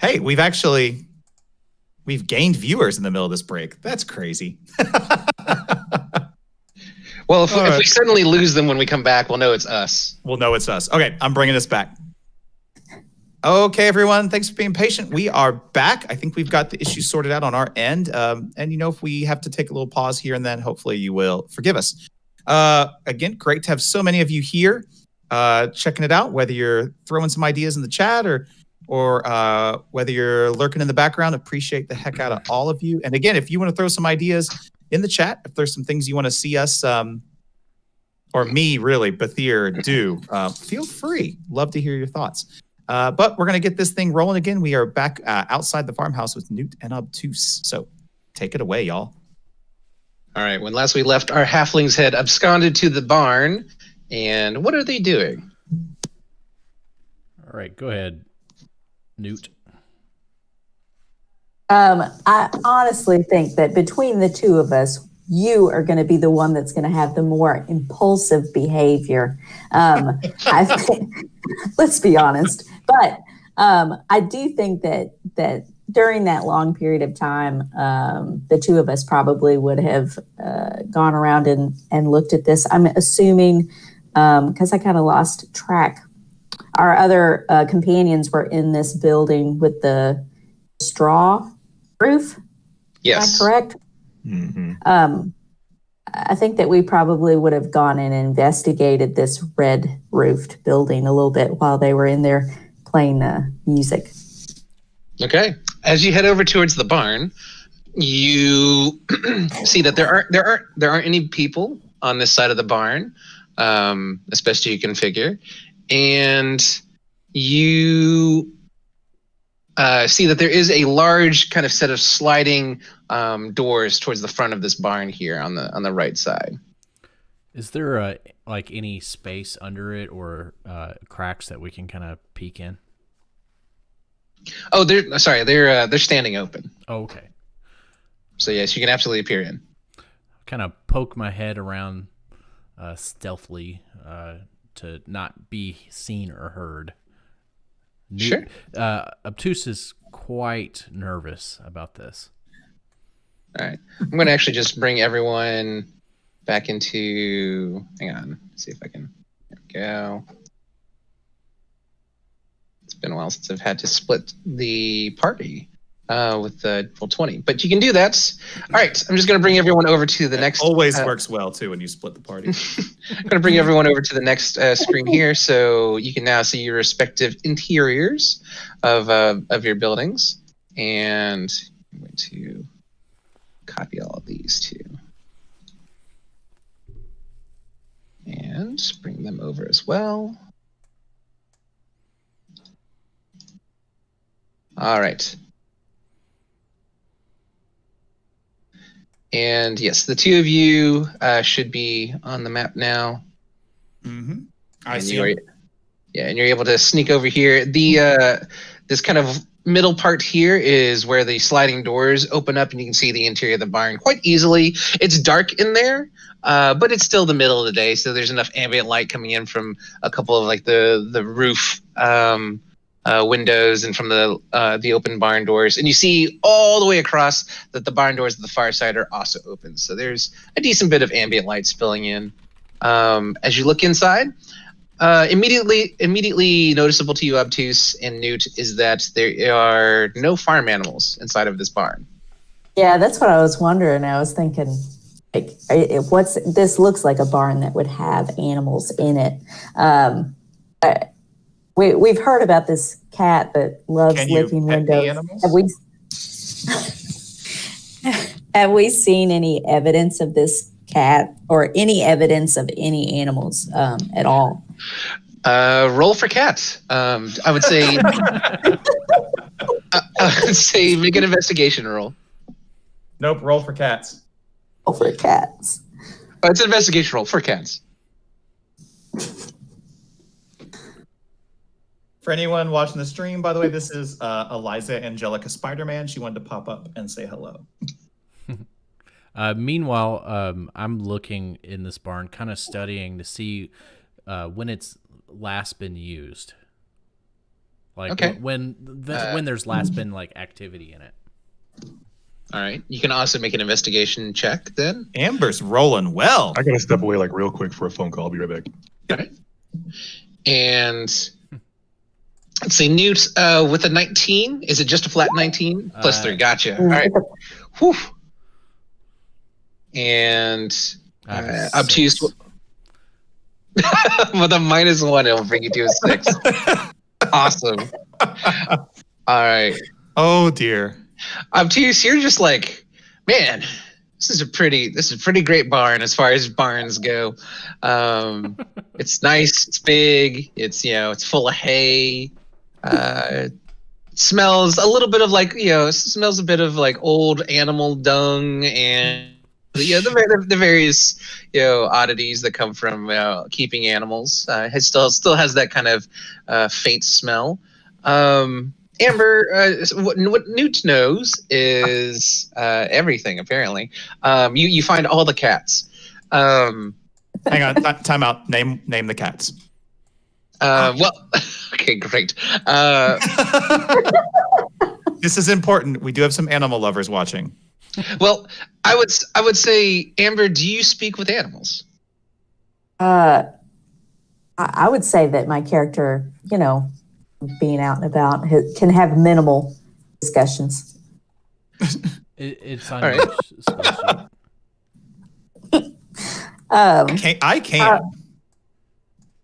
Hey, we've gained viewers in the middle of this break. That's crazy. Well, if we suddenly lose them when we come back, we'll know it's us. We'll know it's us. Okay, I'm bringing us back. Okay, everyone, thanks for being patient. We are back. I think we've got the issues sorted out on our end. And if we have to take a little pause here and then, hopefully you will forgive us. Again, great to have so many of you here checking it out, whether you're throwing some ideas in the chat or whether you're lurking in the background. Appreciate the heck out of all of you. And again, if you want to throw some ideas in the chat, if there's some things you want to see us or me, really, Bathir, do, feel free. Love to hear your thoughts. But we're going to get this thing rolling again. We are back outside the farmhouse with Newt and Obtuse. So take it away, y'all. All right. When last we left, our halflings had absconded to the barn. And what are they doing? All right. Go ahead, Newt. I honestly think that between the two of us, you are going to be the one that's going to have the more impulsive behavior. Let's be honest. But I do think that during that long period of time, the two of us probably would have gone around and looked at this. I'm assuming, because I kind of lost track, our other companions were in this building with the straw roof. Yes. Is that correct? Mm-hmm. I think that we probably would have gone and investigated this red roofed building a little bit while they were in there playing music. Okay. As you head over towards the barn, you see that there aren't any people on this side of the barn, as best you can figure, and you see that there is a large kind of set of sliding doors towards the front of this barn here on the right side. Is there any space under it or cracks that we can kind of peek in? Oh, they're standing open. Oh, okay. So yes, you can absolutely peer in. Kind of poke my head around stealthily to not be seen or heard. Sure. Obtuse is quite nervous about this. All right. I'm going to actually just bring everyone back into... Hang on. See if I can... There we go. It's been a while since I've had to split the party with the full 20. But you can do that. All right. I'm just going to bring everyone over to the next... Always works well, too, when you split the party. I'm going to bring everyone over to the next screen here, so you can now see your respective interiors of your buildings. And I'm going to copy all of these too. And bring them over as well. All right. And yes, the two of you should be on the map now. Mm-hmm. I see. Yeah, and you're able to sneak over here. This kind of middle part here is where the sliding doors open up, and you can see the interior of the barn quite easily. It's dark in there, but it's still the middle of the day, so there's enough ambient light coming in from a couple of the roof windows and from the open barn doors, and you see all the way across that the barn doors at the far side are also open. So there's a decent bit of ambient light spilling in. As you look inside, immediately noticeable to you, Obtuse and Newt, is that there are no farm animals inside of this barn. Yeah, that's what I was wondering. I was thinking, this looks like a barn that would have animals in it. We've heard about this cat that loves licking windows. Have we seen any evidence of this cat or any evidence of any animals at all? Roll for cats. I would say make an investigation roll. Nope, roll for cats. Roll for cats. Oh, it's an investigation roll for cats. For anyone watching the stream, by the way, this is Eliza Angelica Spider-Man. She wanted to pop up and say hello. Meanwhile, I'm looking in this barn, kind of studying to see when it's last been used. Like Okay. when there's last been like activity in it. All right. You can also make an investigation check then. Amber's rolling well. I gotta step away like real quick for a phone call. I'll be right back. All right. And let's see, Newt, with a 19, is it just a flat 19? Plus 3. Gotcha. All right. Whew. And I have a obtuse. 6. With a -1, it'll bring you to a 6. Awesome. All right. Oh dear. Obtuse, you're just like, man, this is a pretty great barn as far as barns go. It's nice, it's big, it's full of hay. It smells a little bit of like, smells a bit of like old animal dung and the various oddities that come from keeping animals. It still has that kind of faint smell. Amber, what Newt knows is everything. Apparently, you find all the cats. Hang on, time out. Name the cats. Well, okay, great. This is important. We do have some animal lovers watching. Well, I would say, Amber, do you speak with animals? I would say that my character, being out and about, can have minimal discussions. It's on All your right. spreadsheet. I can,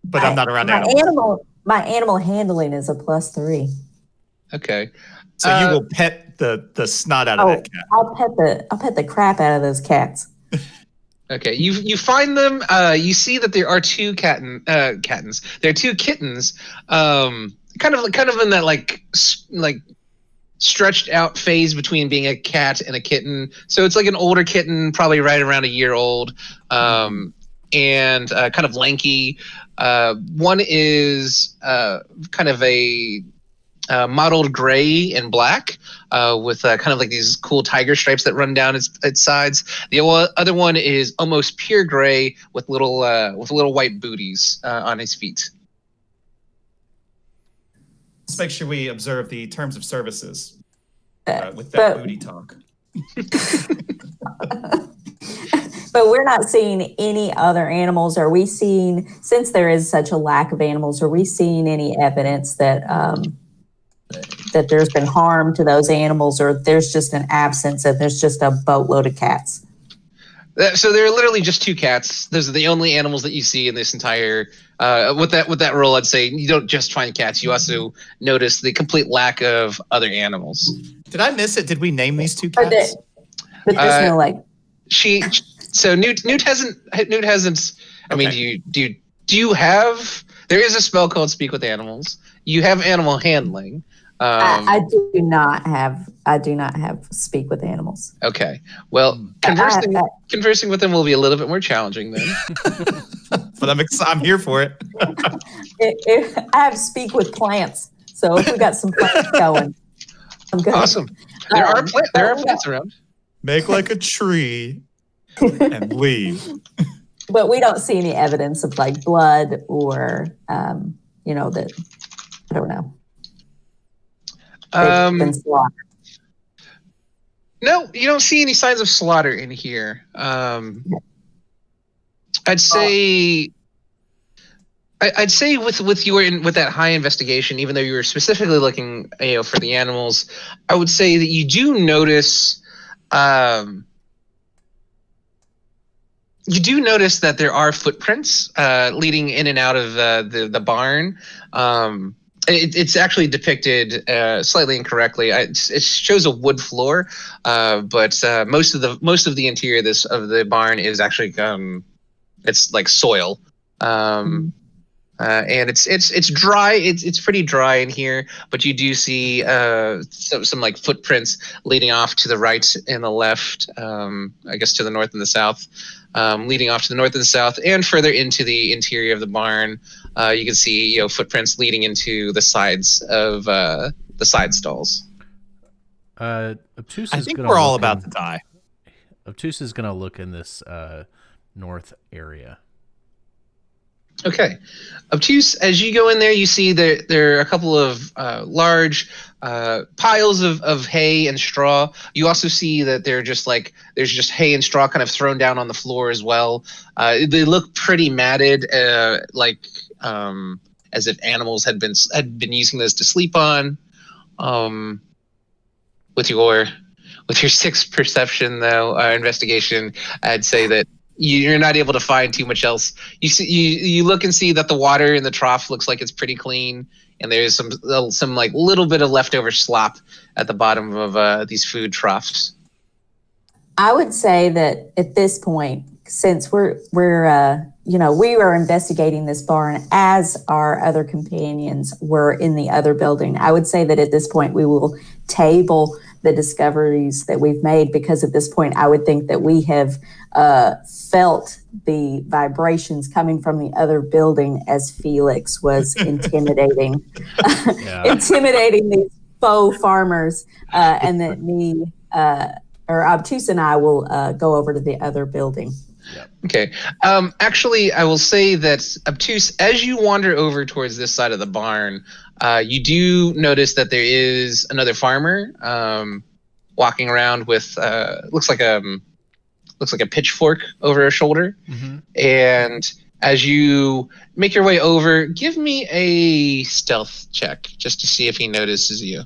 but I'm not around my animals. My animal handling is a +3. Okay. So you will pet the snot out of that cat. I'll pet the crap out of those cats. Okay, you find them. You see that there are 2 kittens. There are 2 kittens. Kind of in that like stretched out phase between being a cat and a kitten. So it's like an older kitten, probably right around a year old, and kind of lanky. One is kind of a mottled gray and black, with kind of like these cool tiger stripes that run down its sides. The other one is almost pure gray with little white booties on his feet. Let's make sure we observe the terms of services with but- that booty talk. But we're not seeing any other animals. Are we seeing, since there is such a lack of animals, are we seeing any evidence that that there's been harm to those animals, or there's just an absence and there's just a boatload of cats? So there are literally just 2 cats. Those are the only animals that you see in this entire. With that roll, I'd say you don't just find cats. You also notice the complete lack of other animals. Did I miss it? Did we name these 2 But, cats? but there's no like. So Newt hasn't. I mean, Okay. do you have? There is a spell called Speak with Animals. You have animal handling. I do not have speak with animals. Okay. Well, conversing with them will be a little bit more challenging then. But I'm here for it. I have speak with plants. So if we got some plants going, I'm good. Awesome. There are plants around. Make like a tree and leave. But we don't see any evidence of like blood or, that, I don't know. They've been slaughtered. No, you don't see any signs of slaughter in here. I'd say with that high investigation, even though you were specifically looking, for the animals, I would say that you do notice, that there are footprints leading in and out of the barn. It's actually depicted slightly incorrectly. It shows a wood floor, but most of the interior of the barn is actually it's like soil, and it's dry. It's pretty dry in here, but you do see some like footprints leading off to the right and the left. I guess to the north and the south, leading off to the north and the south, and further into the interior of the barn. You can see footprints leading into the sides of the side stalls. Obtuse I is think gonna we're all look about in- to die. Obtuse is going to look in this north area. Okay. Obtuse, as you go in there, you see there are a couple of large piles of hay and straw. You also see that there's just hay and straw kind of thrown down on the floor as well. They look pretty matted, as if animals had been using those to sleep on. With your 6th perception though, investigation, I'd say that you're not able to find too much else. You look and see that the water in the trough looks like it's pretty clean, and there's some like little bit of leftover slop at the bottom of these food troughs. I would say that at this point, since we were investigating this barn as our other companions were in the other building, I would say that at this point we will table the discoveries that we've made, because at this point I would think that we have felt the vibrations coming from the other building as Felix was intimidating these faux farmers, and that Obtuse and I will go over to the other building. Okay. Actually, I will say that Obtuse, as you wander over towards this side of the barn, you do notice that there is another farmer walking around with looks like a pitchfork over her shoulder. Mm-hmm. And as you make your way over, give me a stealth check just to see if he notices you.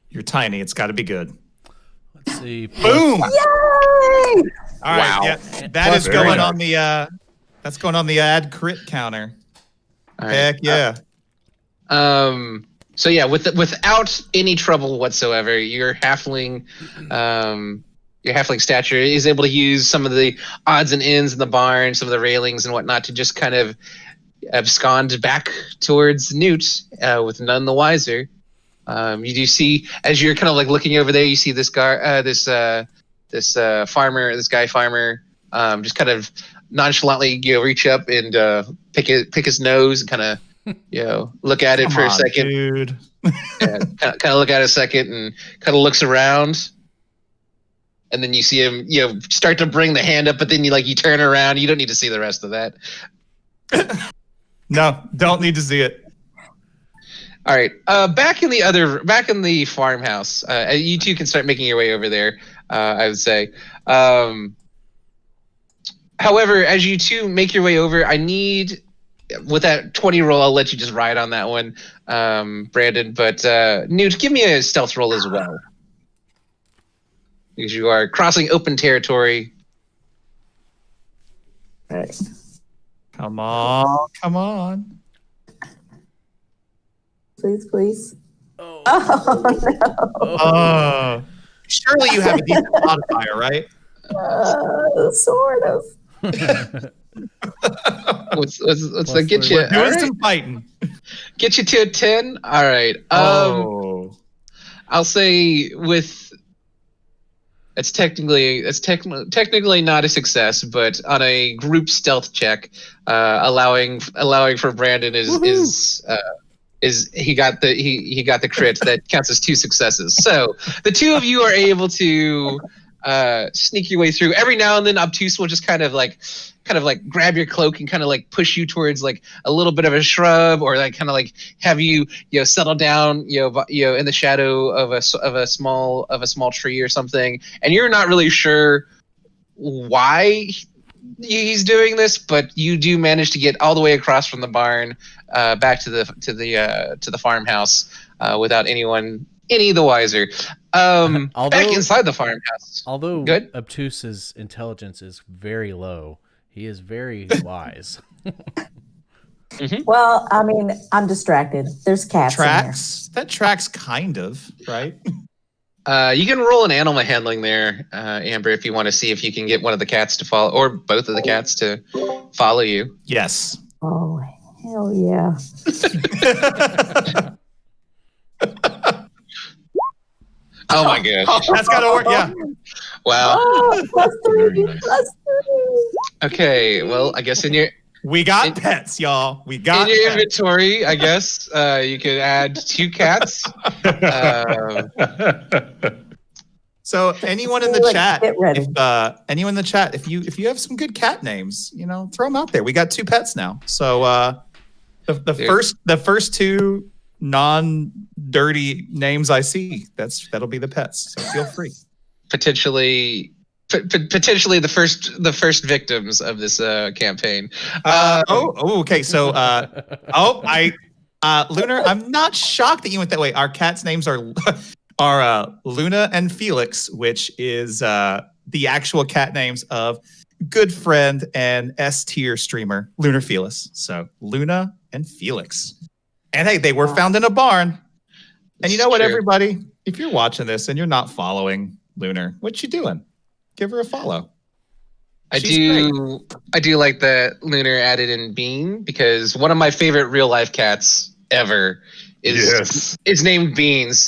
You're tiny. It's got to be good. Let's see. Boom! Yay! All right, Wow. yeah, that is going on the that's going on the ad crit counter. All right. Heck yeah. So yeah, without any trouble whatsoever, your halfling stature is able to use some of the odds and ends in the barn, some of the railings and whatnot, to just kind of abscond back towards Newt, with none the wiser. You do see, as you're kind of like looking over there, you see this guy, this farmer, just kind of nonchalantly, reach up and pick his nose and kind of, look at it for a second. Dude. Yeah, kind of look at it a second and kind of looks around. And then you see him, start to bring the hand up, but then you turn around. You don't need to see the rest of that. No, don't need to see it. All right. Back in the farmhouse, you two can start making your way over there. I would say. However, as you two make your way over, I need, with that 20 roll, I'll let you just ride on that one, Brandon. But Newt, give me a stealth roll as well, because you are crossing open territory. All right. Come on. Please. Oh. Oh. Surely you have a decent modifier, right? Sort of. Let's get you. We're doing some fighting. Get you to a 10. All right. I'll say it's technically not a success, but on a group stealth check, allowing for Brandon is he got the crit that counts as 2 successes. So the two of you are able to sneak your way through. Every now and then Obtuse will just kind of like grab your cloak and kind of like push you towards like a little bit of a shrub, or like kind of like have you settle down in the shadow of a small tree or something, and you're not really sure why he's doing this, but you do manage to get all the way across from the barn back to the farmhouse without anyone any the wiser. Back inside the farmhouse. Although Good? Obtuse's intelligence is very low, he is very wise. Mm-hmm. Well, I mean, I'm distracted. There's cats Tracks? That tracks kind of, right? You can roll an animal handling there, Amber, if you want to see if you can get one of the cats to follow, or both of the cats to follow you. Yes. in there. Oh, hell yeah. Oh my gosh. That's got to work. Yeah. Wow. Oh, Very nice. +3. Okay, well, I guess in your We got pets, y'all. We got in your pets. inventory, I guess you could add 2 cats. So anyone in the Felix, chat, get ready. anyone in the chat, if you have some good cat names, throw them out there. We got 2 pets now. So the first 2 non-dirty names I see, that'll be the pets. So feel free. Potentially the first victims of this campaign. Okay. So Lunar, I'm not shocked that you went that way. Our cats' names are Luna and Felix, which is the actual cat names of good friend and S tier streamer Lunar Felix. So Luna and Felix, and hey, they were found in a barn. And you know what, everybody? If you're watching this and you're not following Lunar, what you doing? Give her a follow. I do like that Lunar added in Bean, because one of my favorite real life cats ever is named Beans.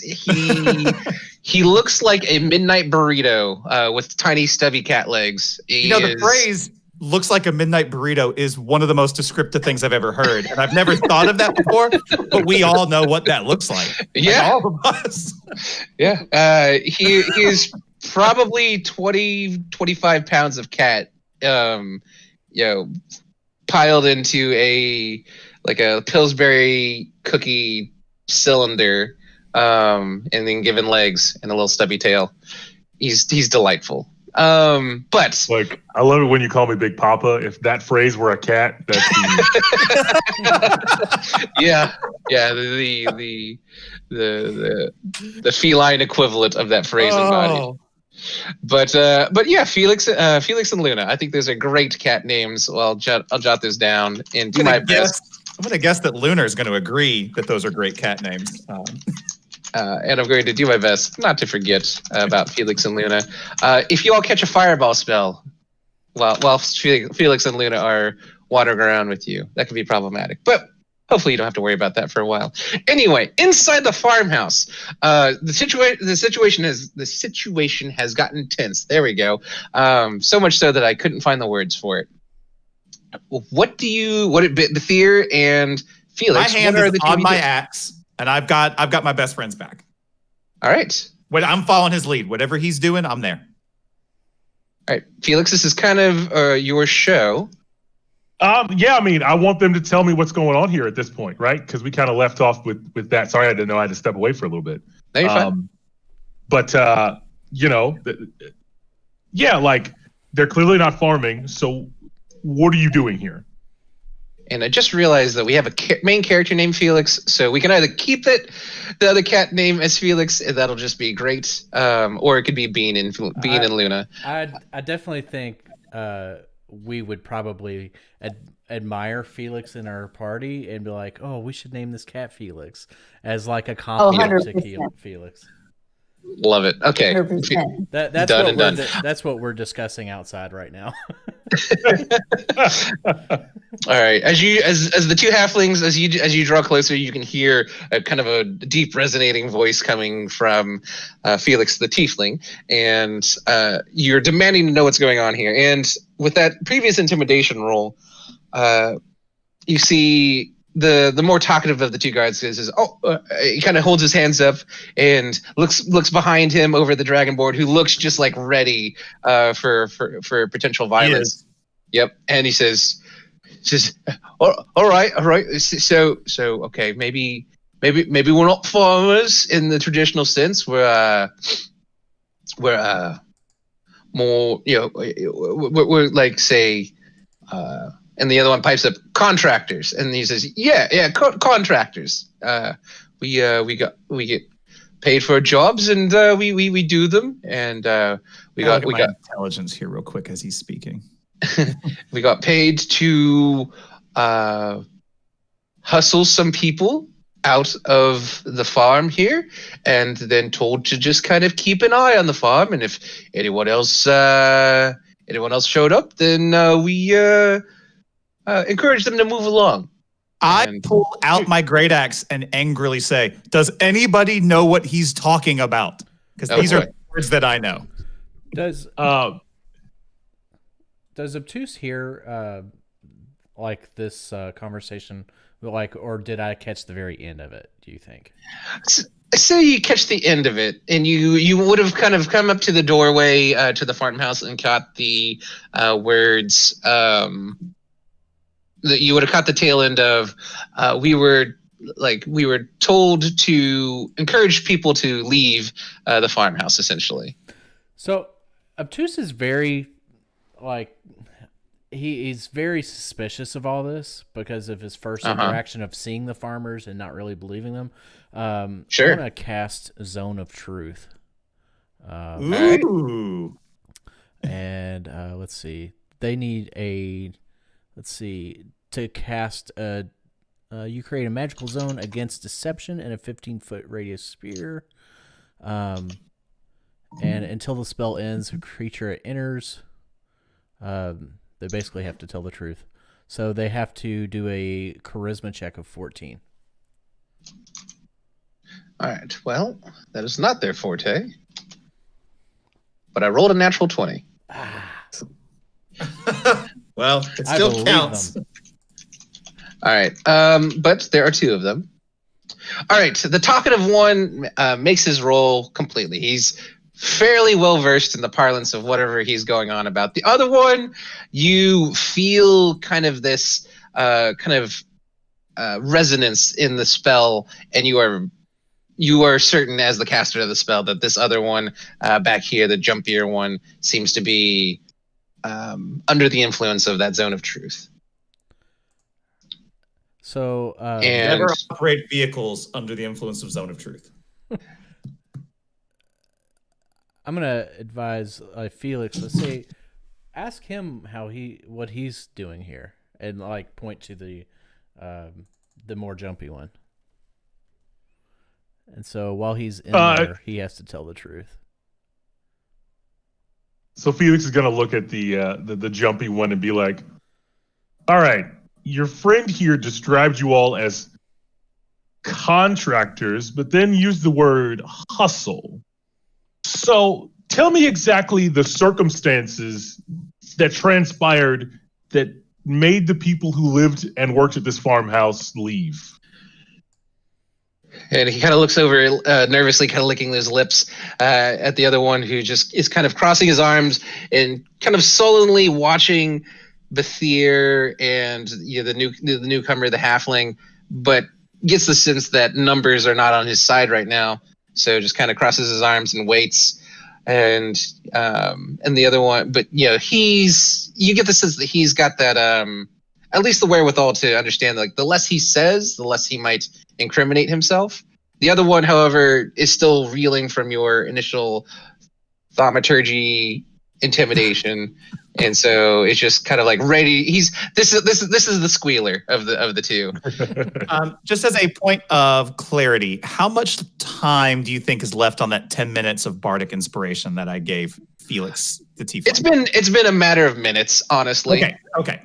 He looks like a midnight burrito with tiny stubby cat legs. The phrase "looks like a midnight burrito" is one of the most descriptive things I've ever heard, and I've never thought of that before. But we all know what that looks like. Yeah, all of us. Yeah, he is probably 25 pounds of cat, piled into a Pillsbury cookie cylinder, and then given legs and a little stubby tail. He's delightful. But like, I love it when you call me Big Papa. If that phrase were a cat, that's yeah, the feline equivalent of that phrase in body. But yeah, Felix and Luna. I think those are great cat names. Well, I'll jot this down and do my best. I'm going to guess that Lunar is going to agree that those are great cat names. And I'm going to do my best not to forget about Felix and Luna. If you all catch a fireball spell while Felix and Luna are wandering around with you, that could be problematic. But hopefully you don't have to worry about that for a while. Anyway, inside the farmhouse, the situation has gotten tense. There we go. So much so that I couldn't find the words for it. Bethier and Felix? My hand is on my axe, and I've got my best friend's back. All right. When I'm following his lead, whatever he's doing, I'm there. All right, Felix, this is kind of your show. Yeah, I mean, I want them to tell me what's going on here at this point, right? Because we kind of left off with that. Sorry, I didn't know I had to step away for a little bit. No, you're fine. But like, they're clearly not farming. So what are you doing here? And I just realized that we have a main character named Felix, so we can either keep the other cat name as Felix, and that'll just be great, or it could be Bean and Luna. I definitely think we would probably admire Felix in our party and be like, "Oh, we should name this cat Felix," as like a compliment to Felix. Love it. Okay, 100%. That's what we're discussing outside right now. All right. As the 2 halflings, as you draw closer, you can hear a kind of a deep resonating voice coming from Felix the tiefling, and you're demanding to know what's going on here. And with that previous intimidation roll, you see the more talkative of the 2 guards says, he kind of holds his hands up and looks behind him over the dragonborn, who looks just like ready for potential violence. Yep. And he says, all right. So okay, maybe we're not farmers in the traditional sense. We're more, we're like, say, and the other one pipes up, contractors, and he says, contractors. We get paid for jobs, and we do them, and we got intelligence here real quick as he's speaking. We got paid to hustle some people out of the farm here, and then told to just kind of keep an eye on the farm, and if anyone else showed up, then we encourage them to move along. I pull out my great axe and angrily say, "Does anybody know what he's talking about?" Because these are words that I know. Does Obtuse hear like this conversation, like, or did I catch the very end of it? do you think? So you catch the end of it, and you would have kind of come up to the doorway to the farmhouse and caught the words that you would have caught the tail end of. We were told to encourage people to leave the farmhouse, essentially. So Obtuse is very he's very suspicious of all this because of his first interaction of seeing the farmers and not really believing them. Sure. I'm gonna cast Zone of Truth. Ooh. And let's see. They need to cast a. You create a magical zone against deception in a 15-foot radius sphere. And until the spell ends, a creature it enters. They basically have to tell the truth. So they have to do a charisma check of 14. All right. Well, that is not their forte. But I rolled a natural 20. Well, it I still believe counts. them. All right. But there are two of them. All right. So the talkative one makes his roll completely. He's fairly well versed in the parlance of whatever he's going on about. The other one, you feel kind of this resonance in the spell, and you are certain as the caster of the spell that this other one back here, the jumpier one, seems to be under the influence of that zone of truth. So And Never operate vehicles under the influence of Zone of Truth. I'm gonna advise Felix. Let's say, ask him what he's doing here, and point to the more jumpy one. And so while he's in there, he has to tell the truth. So Felix is gonna look at the jumpy one and be like, "All right, your friend here described you all as contractors, but then used the word hustle. So tell me exactly the circumstances that transpired that made the people who lived and worked at this farmhouse leave." And he kind of looks over nervously, kind of licking his lips at the other one, who just is kind of crossing his arms and kind of sullenly watching Bethir and the newcomer, the halfling, but gets the sense that numbers are not on his side right now. So just kind of crosses his arms and waits. And the other one, but you get the sense that he's got that at least the wherewithal to understand, like, the less he says, the less he might incriminate himself. The other one, however, is still reeling from your initial thaumaturgy intimidation, and so it's just kind of like ready. This is the squealer of the two. Just as a point of clarity, how much time do you think is left on that 10 minutes of bardic inspiration that I gave Felix the tiefling? It's been a matter of minutes, honestly. Okay.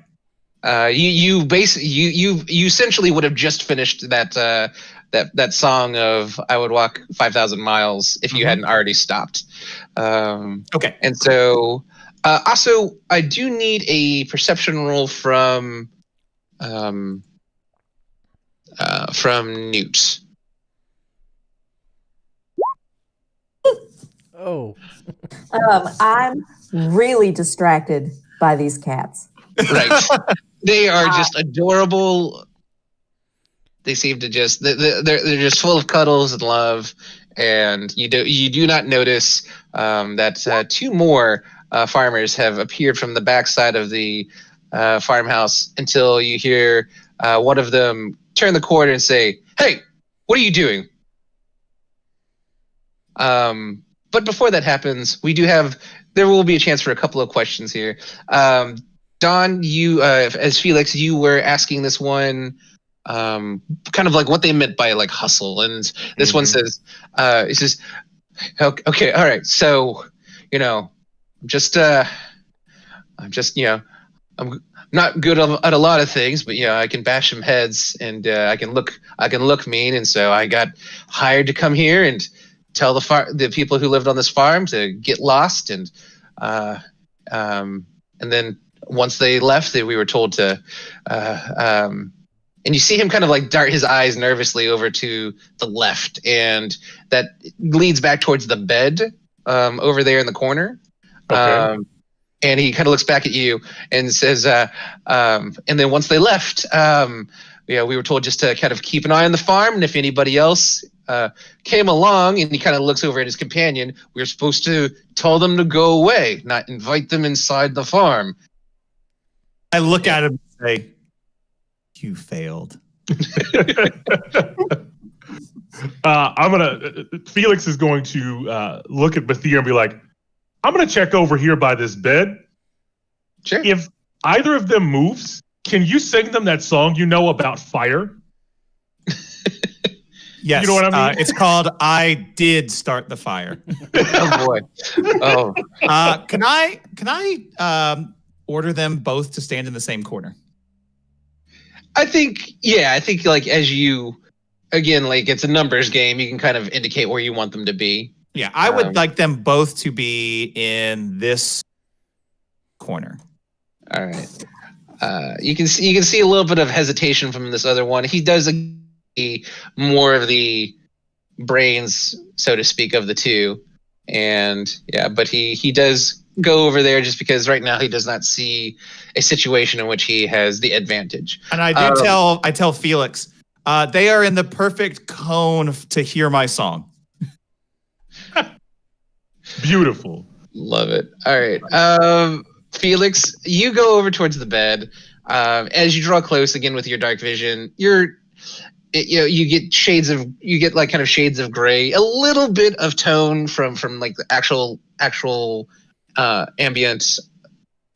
You essentially would have just finished that song of "I would walk 5,000 miles" if you hadn't already stopped. Okay. And so, also, I do need a perception roll from Newt. Oh. I'm really distracted by these cats. Right. They are just adorable. They seem to just they're just full of cuddles and love, and you do not notice that two more farmers have appeared from the backside of the farmhouse until you hear one of them turn the corner and say, "Hey, what are you doing?" But before that happens, there will be a chance for a couple of questions here. Don, you as Felix, you were asking this one kind of like what they meant by like hustle, and this one says, it says, "Okay, all right, so I'm just I'm not good at a lot of things, but I can bash some heads, and I can look mean, and so I got hired to come here and tell the people who lived on this farm to get lost, and then once they left, we were told to And you see him kind of like dart his eyes nervously over to the left, and that leads back towards the bed over there in the corner. Okay. And he kind of looks back at you and says, and then once they left, we were told just to kind of keep an eye on the farm, and if anybody else came along, and he kind of looks over at his companion, we were supposed to tell them to go away, not invite them inside the farm. I look at him and say, "You failed." Felix is going to look at Bathir and be like, I'm going to check over here by this bed. Sure. If either of them moves, can you sing them that song you know about fire? Yes, You know what I mean? it's called "I Did Start the Fire." Oh boy. Oh, Can I order them both to stand in the same corner? I think like as you, again, like it's a numbers game, you can kind of indicate where you want them to be. Yeah, I would like them both to be in this corner. All right. You can see a little bit of hesitation from this other one. He does more of the brains, so to speak, of the two, and yeah, but he does go over there just because right now he does not see a situation in which he has the advantage. And I do tell Felix, they are in the perfect cone to hear my song. Beautiful. Love it. All right. Felix, you go over towards the bed. As you draw close again with your dark vision, you get shades of shades of gray, a little bit of tone from like the actual ambient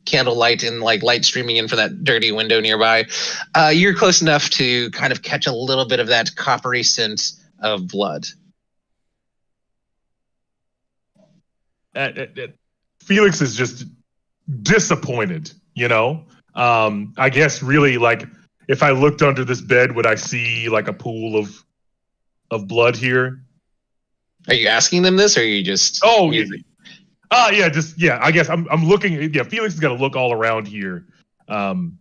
candlelight and like light streaming in from that dirty window nearby. You're close enough to kind of catch a little bit of that coppery scent of blood. Felix is just disappointed, I guess really like if I looked under this bed, would I see like a pool of blood here? Are you asking them this, or are you just? Oh, yeah. I guess I'm looking. Yeah, Felix is gonna look all around here, and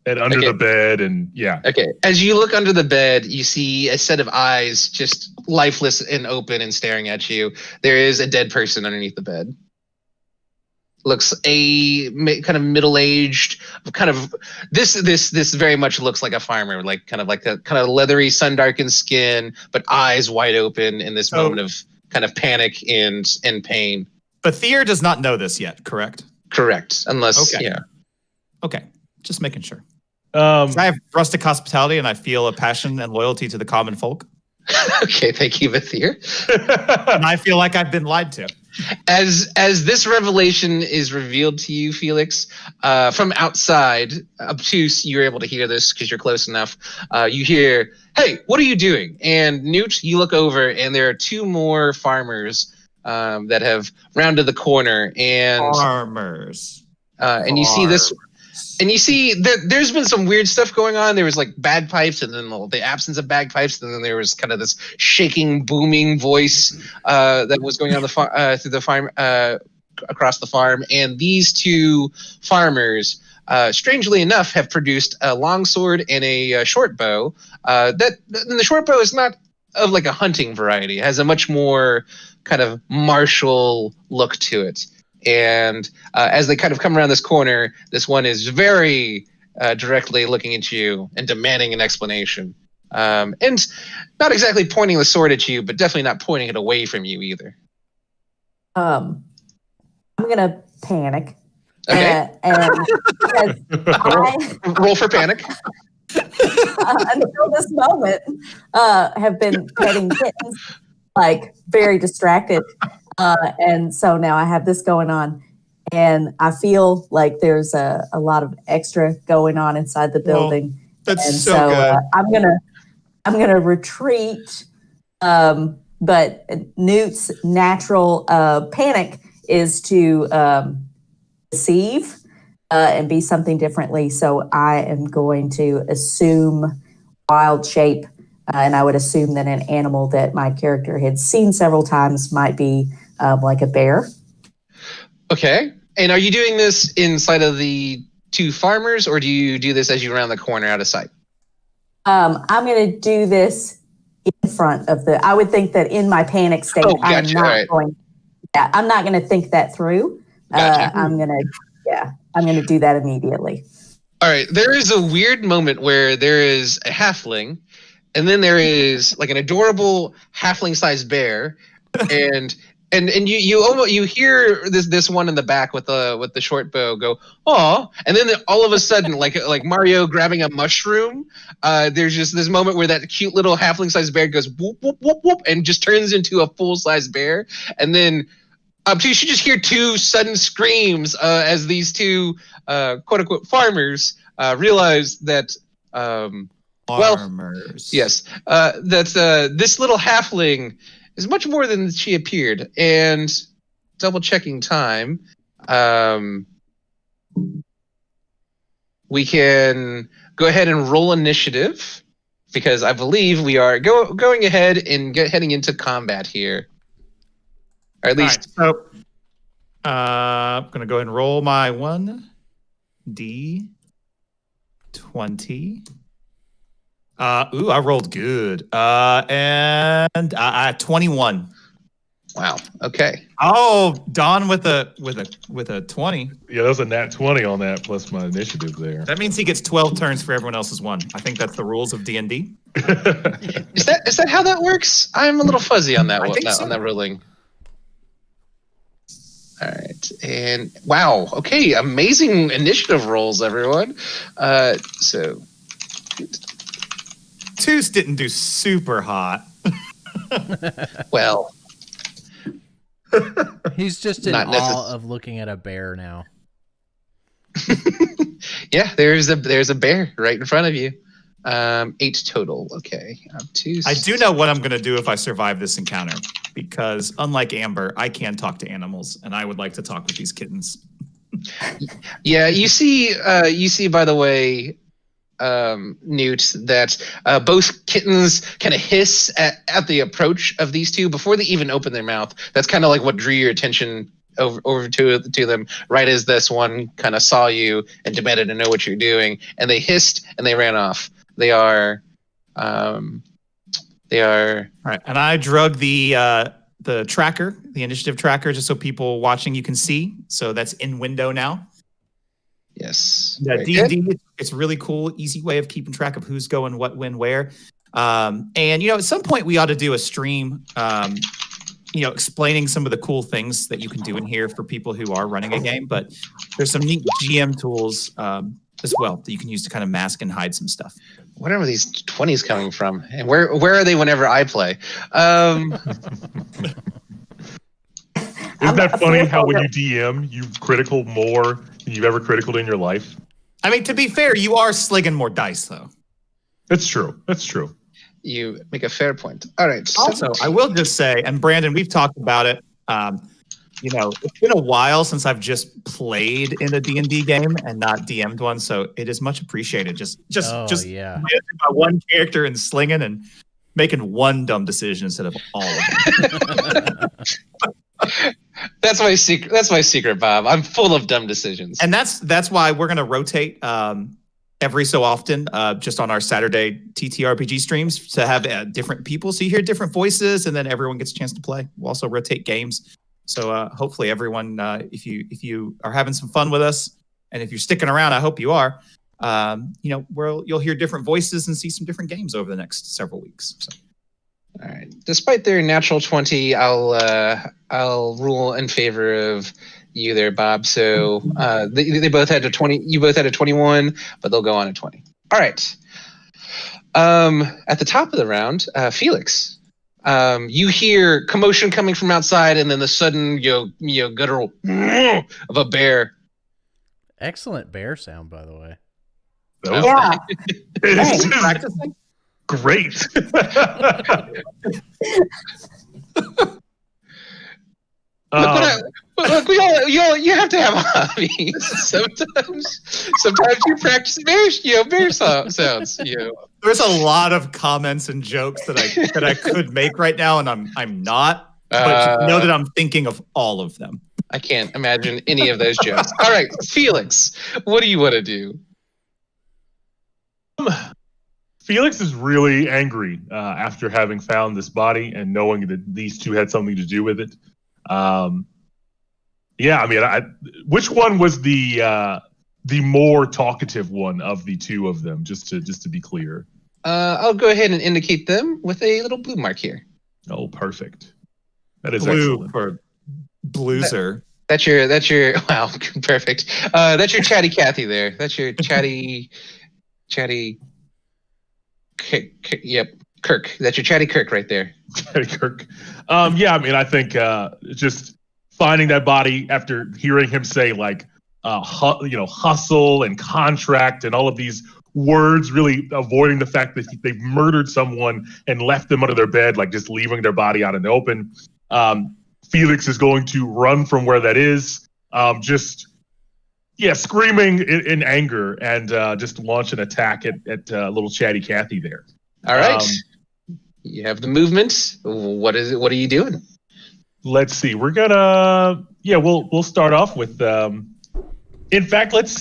under the bed, and yeah. Okay. As you look under the bed, you see a set of eyes, just lifeless and open and staring at you. There is a dead person underneath the bed. Looks kind of middle-aged, kind of this very much looks like a farmer, like kind of leathery, sun-darkened skin, but eyes wide open in this moment of kind of panic and pain. But Bathir does not know this yet, correct? Correct, unless Okay. yeah. Okay, just making sure. I have rustic hospitality, and I feel a passion and loyalty to the common folk. Okay, thank you, Bathir. And I feel like I've been lied to. As this revelation is revealed to you, Felix, from outside, obtuse, you're able to hear this because you're close enough. You hear, "Hey, what are you doing?" And Newt, you look over, and there are two more farmers that have rounded the corner, and Farmers. and you see this. And you see that there's been some weird stuff going on. There was like bagpipes, and then the absence of bagpipes, and then there was kind of this shaking, booming voice that was going on through the farm, across the farm. And these two farmers, strangely enough, have produced a longsword and a short bow. And the short bow is not of like a hunting variety; it has a much more kind of martial look to it. And as they kind of come around this corner, this one is very directly looking at you and demanding an explanation. And not exactly pointing the sword at you, but definitely not pointing it away from you either. I'm gonna panic. Okay. And Roll for panic. until this moment, have been petting kittens, like very distracted. And so now I have this going on, and I feel like there's a lot of extra going on inside the building. That's And so good. I'm gonna retreat. But Newt's natural panic is to deceive and be something differently. So I am going to assume wild shape. And I would assume that an animal that my character had seen several times might be like a bear. Okay. And are you doing this inside of the two farmers, or do you do this as you round the corner out of sight? I'm going to do this in front of the. I would think that in my panic state, Oh, I'm gotcha. not All right. going. Yeah, I'm not going to think that through. Gotcha. I'm going to do that immediately. All right. There is a weird moment where there is a halfling, and then there is like an adorable halfling-sized bear, and you hear this one in the back with the short bow go, "Aw," and then all of a sudden, like Mario grabbing a mushroom, there's just this moment where that cute little halfling-sized bear goes whoop whoop whoop whoop and just turns into a full-size bear, and then you should just hear two sudden screams as these two quote unquote farmers realize that. Farmers. Yes, that this little halfling is much more than she appeared. And double checking time, we can go ahead and roll initiative because I believe we are going ahead and heading into combat here, or at least. All right, so I'm gonna go ahead and roll my 1d20. I rolled good. And I 21. Wow. Okay. Oh, Don with a 20. Yeah, that was a nat 20 on that plus my initiative there. That means he gets 12 turns for everyone else's one. I think that's the rules of D&D. Is that how that works? I'm a little fuzzy on that I one, think so. on that ruling. All right, and wow. Okay, amazing initiative rolls, everyone. So. Twos didn't do super hot. Well, He's just in Not awe of looking at a bear now. yeah, there's a bear right in front of you. 8 total. Okay, I do know what I'm going to do if I survive this encounter, because unlike Amber, I can talk to animals, and I would like to talk with these kittens. Yeah, you see, by the way, Newt, that both kittens kind of hiss at the approach of these two before they even open their mouth. That's kind of like what drew your attention over to them, right as this one kind of saw you and demanded to know what you're doing, and they hissed and they ran off. They are All right, and I drug the tracker, the initiative tracker, just so people watching you can see. So that's in window now. yes. Yeah, Very good. D&D, it's a really cool, easy way of keeping track of who's going what, when, where. And, at some point we ought to do a stream, explaining some of the cool things that you can do in here for people who are running a game. But there's some neat GM tools as well that you can use to kind of mask and hide some stuff. Where are these 20s coming from? And where are they whenever I play? Isn't that funny how when you DM, you critical more than you've ever criticaled in your life? I mean, to be fair, you are sligging more dice, though. That's true. That's true. You make a fair point. All right. Also, I will just say, and Brandon, we've talked about it. It's been a while since I've just played in a D&D game and not DM'd one, so it is much appreciated. Just Yeah. managing my one character and slinging and making one dumb decision instead of all of them. That's my secret. That's my secret, Bob. I'm full of dumb decisions. And that's why we're going to rotate every so often, just on our Saturday TTRPG streams, to have different people, so you hear different voices, and then everyone gets a chance to play. We'll also rotate games, so hopefully everyone, if you are having some fun with us, and if you're sticking around, I hope you are. You'll hear different voices and see some different games over the next several weeks. So. All right. Despite their natural 20, I'll rule in favor of you there, Bob. So they both had a 20. You both had a 21, but they'll go on a 20. All right. At the top of the round, Felix, you hear commotion coming from outside, and then the sudden guttural of a bear. Excellent bear sound, by the way. That was Yeah. it's just Practicing? great. Look, you have to have hobbies. Sometimes you practice bear sounds. There's a lot of comments and jokes that I could make right now, and I'm not. But know that I'm thinking of all of them. I can't imagine any of those jokes. All right, Felix, what do you want to do? Felix is really angry after having found this body and knowing that these two had something to do with it. Yeah, I mean, which one was the more talkative one of the two of them? Just to be clear. I'll go ahead and indicate them with a little blue mark here. Oh, perfect. That is Blue excellent. for Blueser. That's your wow, perfect. That's your chatty Cathy there. That's your chatty. Yep, Kirk. That's your chatty Kirk right there. Chatty Kirk. Yeah, I mean, I think just finding that body after hearing him say like, hustle and contract and all of these words, really avoiding the fact that they've murdered someone and left them under their bed, like just leaving their body out in the open. Felix is going to run from where that is, screaming in anger and just launch an attack at little chatty Cathy there. All right, you have the movement. What is it? What are you doing? Let's see. We're gonna we'll start off with. In fact, let's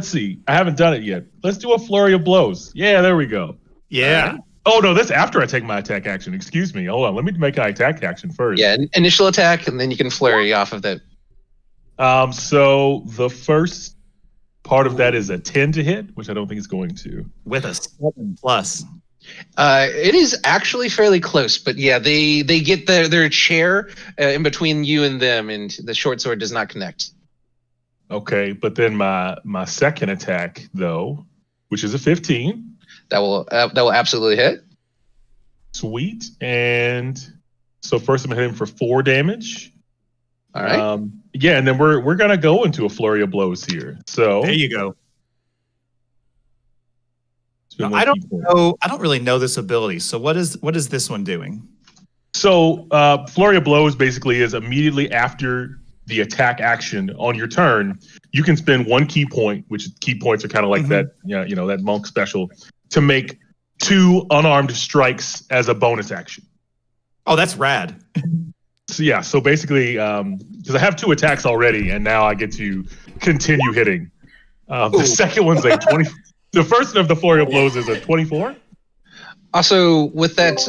see. I haven't done it yet. Let's do a flurry of blows. Yeah, there we go. Yeah. Oh no, that's after I take my attack action. Excuse me. Hold on. Let me make my attack action first. Yeah, initial attack, and then you can flurry off of that. So the first part of that is a 10 to hit, which I don't think it's going to. With a 7 plus. It is actually fairly close, but yeah, they get their chair in between you and them, and the short sword does not connect. Okay, but then my second attack though, which is a 15. That will absolutely hit. Sweet. And so first I'm hitting for 4 damage. All right. And then we're gonna go into a flurry of blows here. So There you go. Now, I don't really know this ability. So what is this one doing? So flurry of blows basically is immediately after the attack action on your turn, you can spend 1 key point, which key points are kind of like that, that monk special, to make 2 unarmed strikes as a bonus action. Oh, that's rad. So basically, because I have 2 attacks already, and now I get to continue hitting. The second one's a 20. The first of the flurry of blows is a 24. Also, with that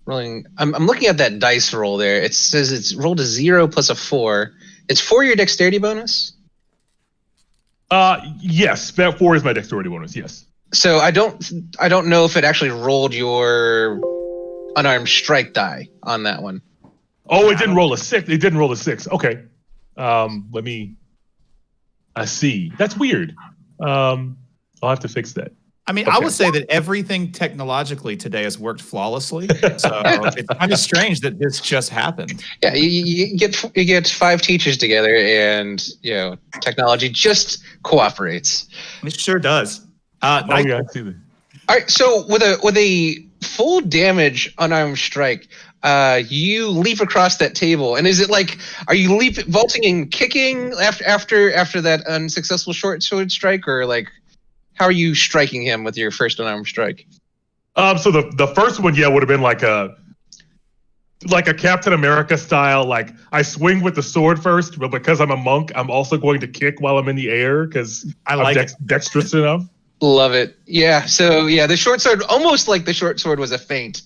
rolling, I'm looking at that dice roll there. It says it's rolled a 0 plus a 4. It's 4 your dexterity bonus. Yes, that 4 is my dexterity bonus. Yes. So I don't know if it actually rolled your unarmed strike die on that one. Oh, it didn't roll a 6. It didn't roll a 6. Okay. I see. That's weird. I'll have to fix that. I mean, Okay. I would say that everything technologically today has worked flawlessly. So it's kind of strange that this just happened. Yeah, you get 5 teachers together, and technology just cooperates. It sure does. Yeah, I see that. All right, so with a full damage unarmed strike, you leap across that table, and is it like, are you vaulting and kicking after that unsuccessful short sword strike, or like, how are you striking him with your first unarmed strike? So the first one, would have been like a Captain America style. Like I swing with the sword first, but because I'm a monk, I'm also going to kick while I'm in the air because I'm dexterous enough. Love it. Yeah. So the short sword, almost like the short sword was a feint.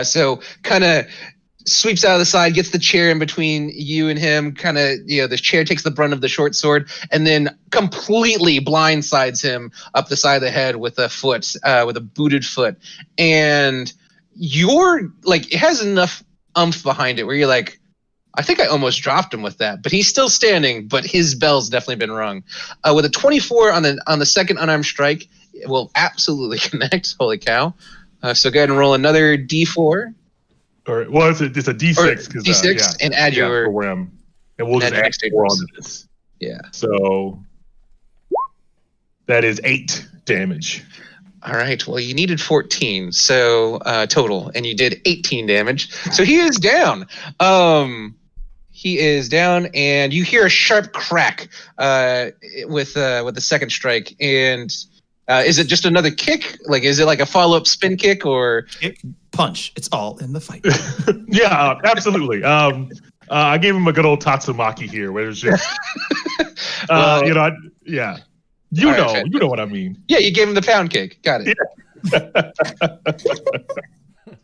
So kind of sweeps out of the side, gets the chair in between you and him. Kind of, the chair takes the brunt of the short sword, and then completely blindsides him up the side of the head with a foot, with a booted foot. And you're like, it has enough oomph behind it where you're like, I think I almost dropped him with that, but he's still standing. But his bell's definitely been rung. With a 24 on the second unarmed strike, it will absolutely connect. Holy cow! So go ahead and roll another D4. Well, it's a D6. D6 and add your and we'll just add 4 onto this. Yeah. So that is 8 damage. All right. Well, you needed 14, so total, and you did 18 damage. So he is down. He is down, and you hear a sharp crack with the second strike. And is it just another kick? Like, is it like a follow-up spin kick or punch? It's all in the fight. Yeah, absolutely. I gave him a good old Tatsumaki here, where it's just, yeah. You All right, know, Fed. you know what I mean. Yeah, you gave him the pound cake. Got it.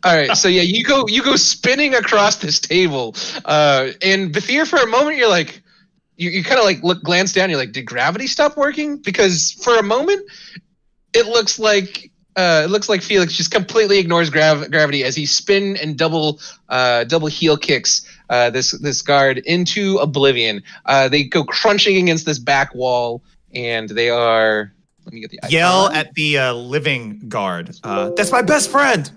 All right, so yeah, you go spinning across this table, and Bethir, for a moment, you're like, you kind of like glance down. You're like, did gravity stop working? Because for a moment, it looks like Felix just completely ignores gravity as he spin and double heel kicks this guard into oblivion. They go crunching against this back wall, and they are. Let me get the icon. Yell at the living guard. That's my best friend.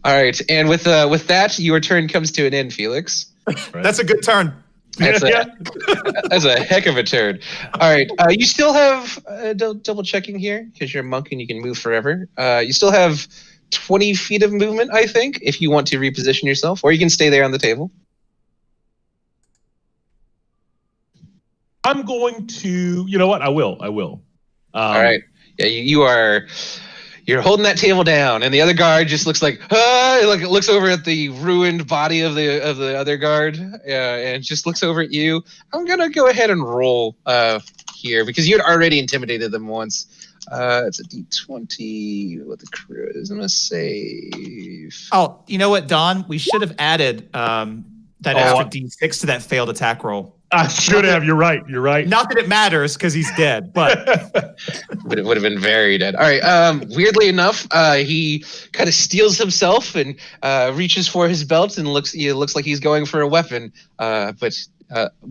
All right, and with that, your turn comes to an end, Felix. That's a good turn. That's a heck of a turn. All right, you still have double checking here because you're a monk and you can move forever. You still have 20 feet of movement, I think, if you want to reposition yourself, or you can stay there on the table. I'm going to. You know what? I will. All right. Yeah, you're holding that table down, and the other guard just looks like looks over at the ruined body of the other guard, and just looks over at you. I'm gonna go ahead and roll here because you had already intimidated them once. It's a D20 with the crew. Is gonna save. Oh, you know what, Don? We should have added that extra D6 to that failed attack roll. I should have. You're right. Not that it matters because he's dead, but But it would have been very dead. All right. Weirdly enough, he kind of steals himself and reaches for his belt and looks like he's going for a weapon. But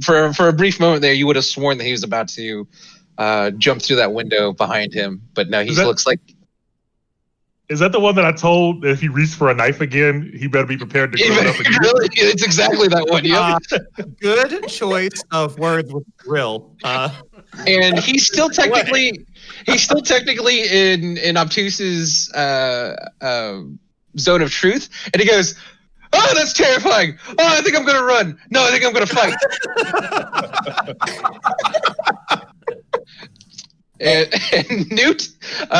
for a brief moment there, you would have sworn that he was about to jump through that window behind him. But no, looks like. Is that the one that I told that if he reached for a knife again, he better be prepared to grill it up again? Really, it's exactly that one. Yeah. Good choice of words with grill. And he's still technically in Obtuse's zone of truth, and he goes, "Oh, that's terrifying! Oh, I think I'm gonna run. No, I think I'm gonna fight." And Newt,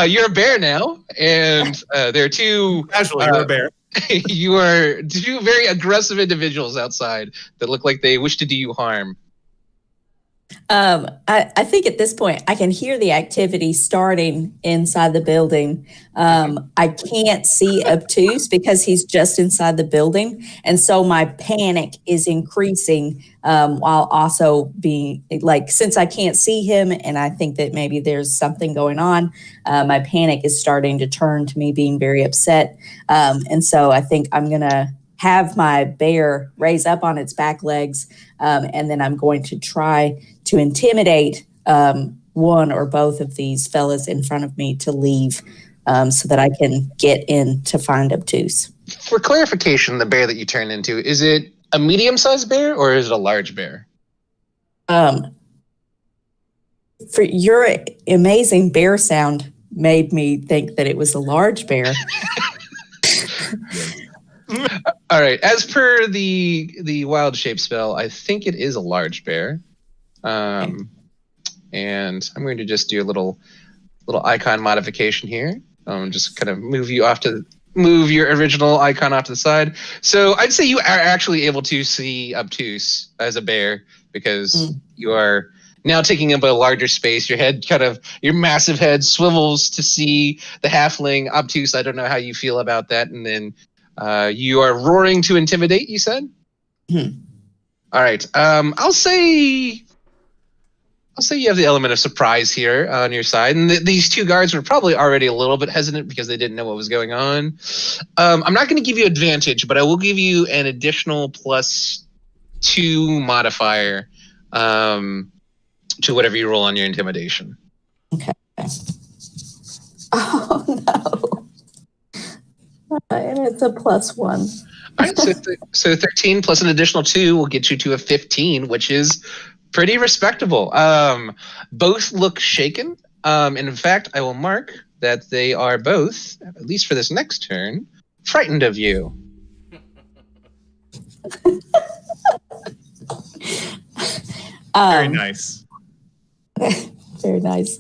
you're a bear now, and there are two. Casually, you're a bear. You are two very aggressive individuals outside that look like they wish to do you harm. I think at this point I can hear the activity starting inside the building. I can't see Obtuse because he's just inside the building. And so my panic is increasing while also being like, since I can't see him and I think that maybe there's something going on, my panic is starting to turn to me being very upset. And so I think I'm going to have my bear raise up on its back legs, and then I'm going to try to intimidate one or both of these fellas in front of me to leave so that I can get in to find Obtuse. For clarification, the bear that you turn into, is it a medium-sized bear or is it a large bear? For your amazing bear sound made me think that it was a large bear. All right. As per the wild shape spell, I think it is a large bear. And I'm going to just do a little icon modification here. Just kind of move your original icon off to the side. So I'd say you are actually able to see Obtuse as a bear because you are now taking up a larger space. Your massive head swivels to see the halfling. Obtuse, I don't know how you feel about that. And then you are roaring to intimidate, you said? All right. I'll say you have the element of surprise here on your side. And these two guards were probably already a little bit hesitant because they didn't know what was going on. I'm not going to give you advantage, but I will give you an additional +2 modifier to whatever you roll on your intimidation. Okay. Oh, no. And it's a +1. All right, so 13 plus an additional 2 will get you to a 15, which is pretty respectable. Both look shaken. And in fact, I will mark that they are both, at least for this next turn, frightened of you. Very nice. Very nice.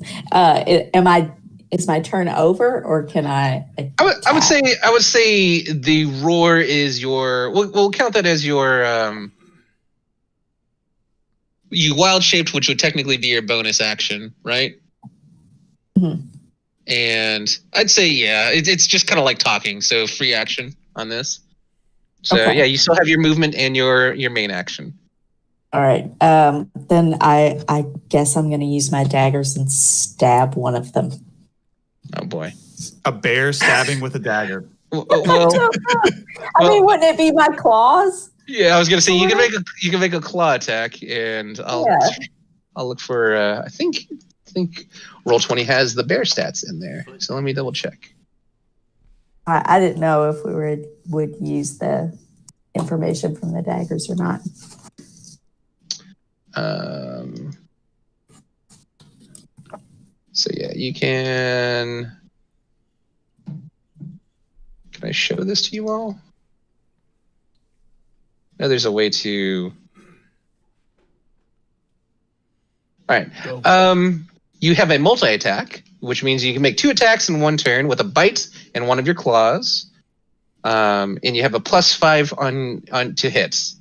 Is my turn over, or can I? I would say the roar is your. We'll count that as your you wild shaped, which would technically be your bonus action, right? Mhm. And I'd say, yeah, it's just kind of like talking. So free action on this. So Okay. yeah, you still have your movement and your main action. All right. Then I guess I'm going to use my daggers and stab one of them. Oh boy. A bear stabbing with a dagger. Well, I mean, wouldn't it be my claws? yeah, I was gonna say you can make a claw attack, and I'll look for. I think Roll20 has the bear stats in there, so let me double check. I didn't know if we would use the information from the daggers or not. So yeah, you can. Can I show this to you all? No, there's a way to. All right. You have a multi-attack, which means you can make 2 attacks in 1 turn with a bite and 1 of your claws. And you have a +5 on to hits.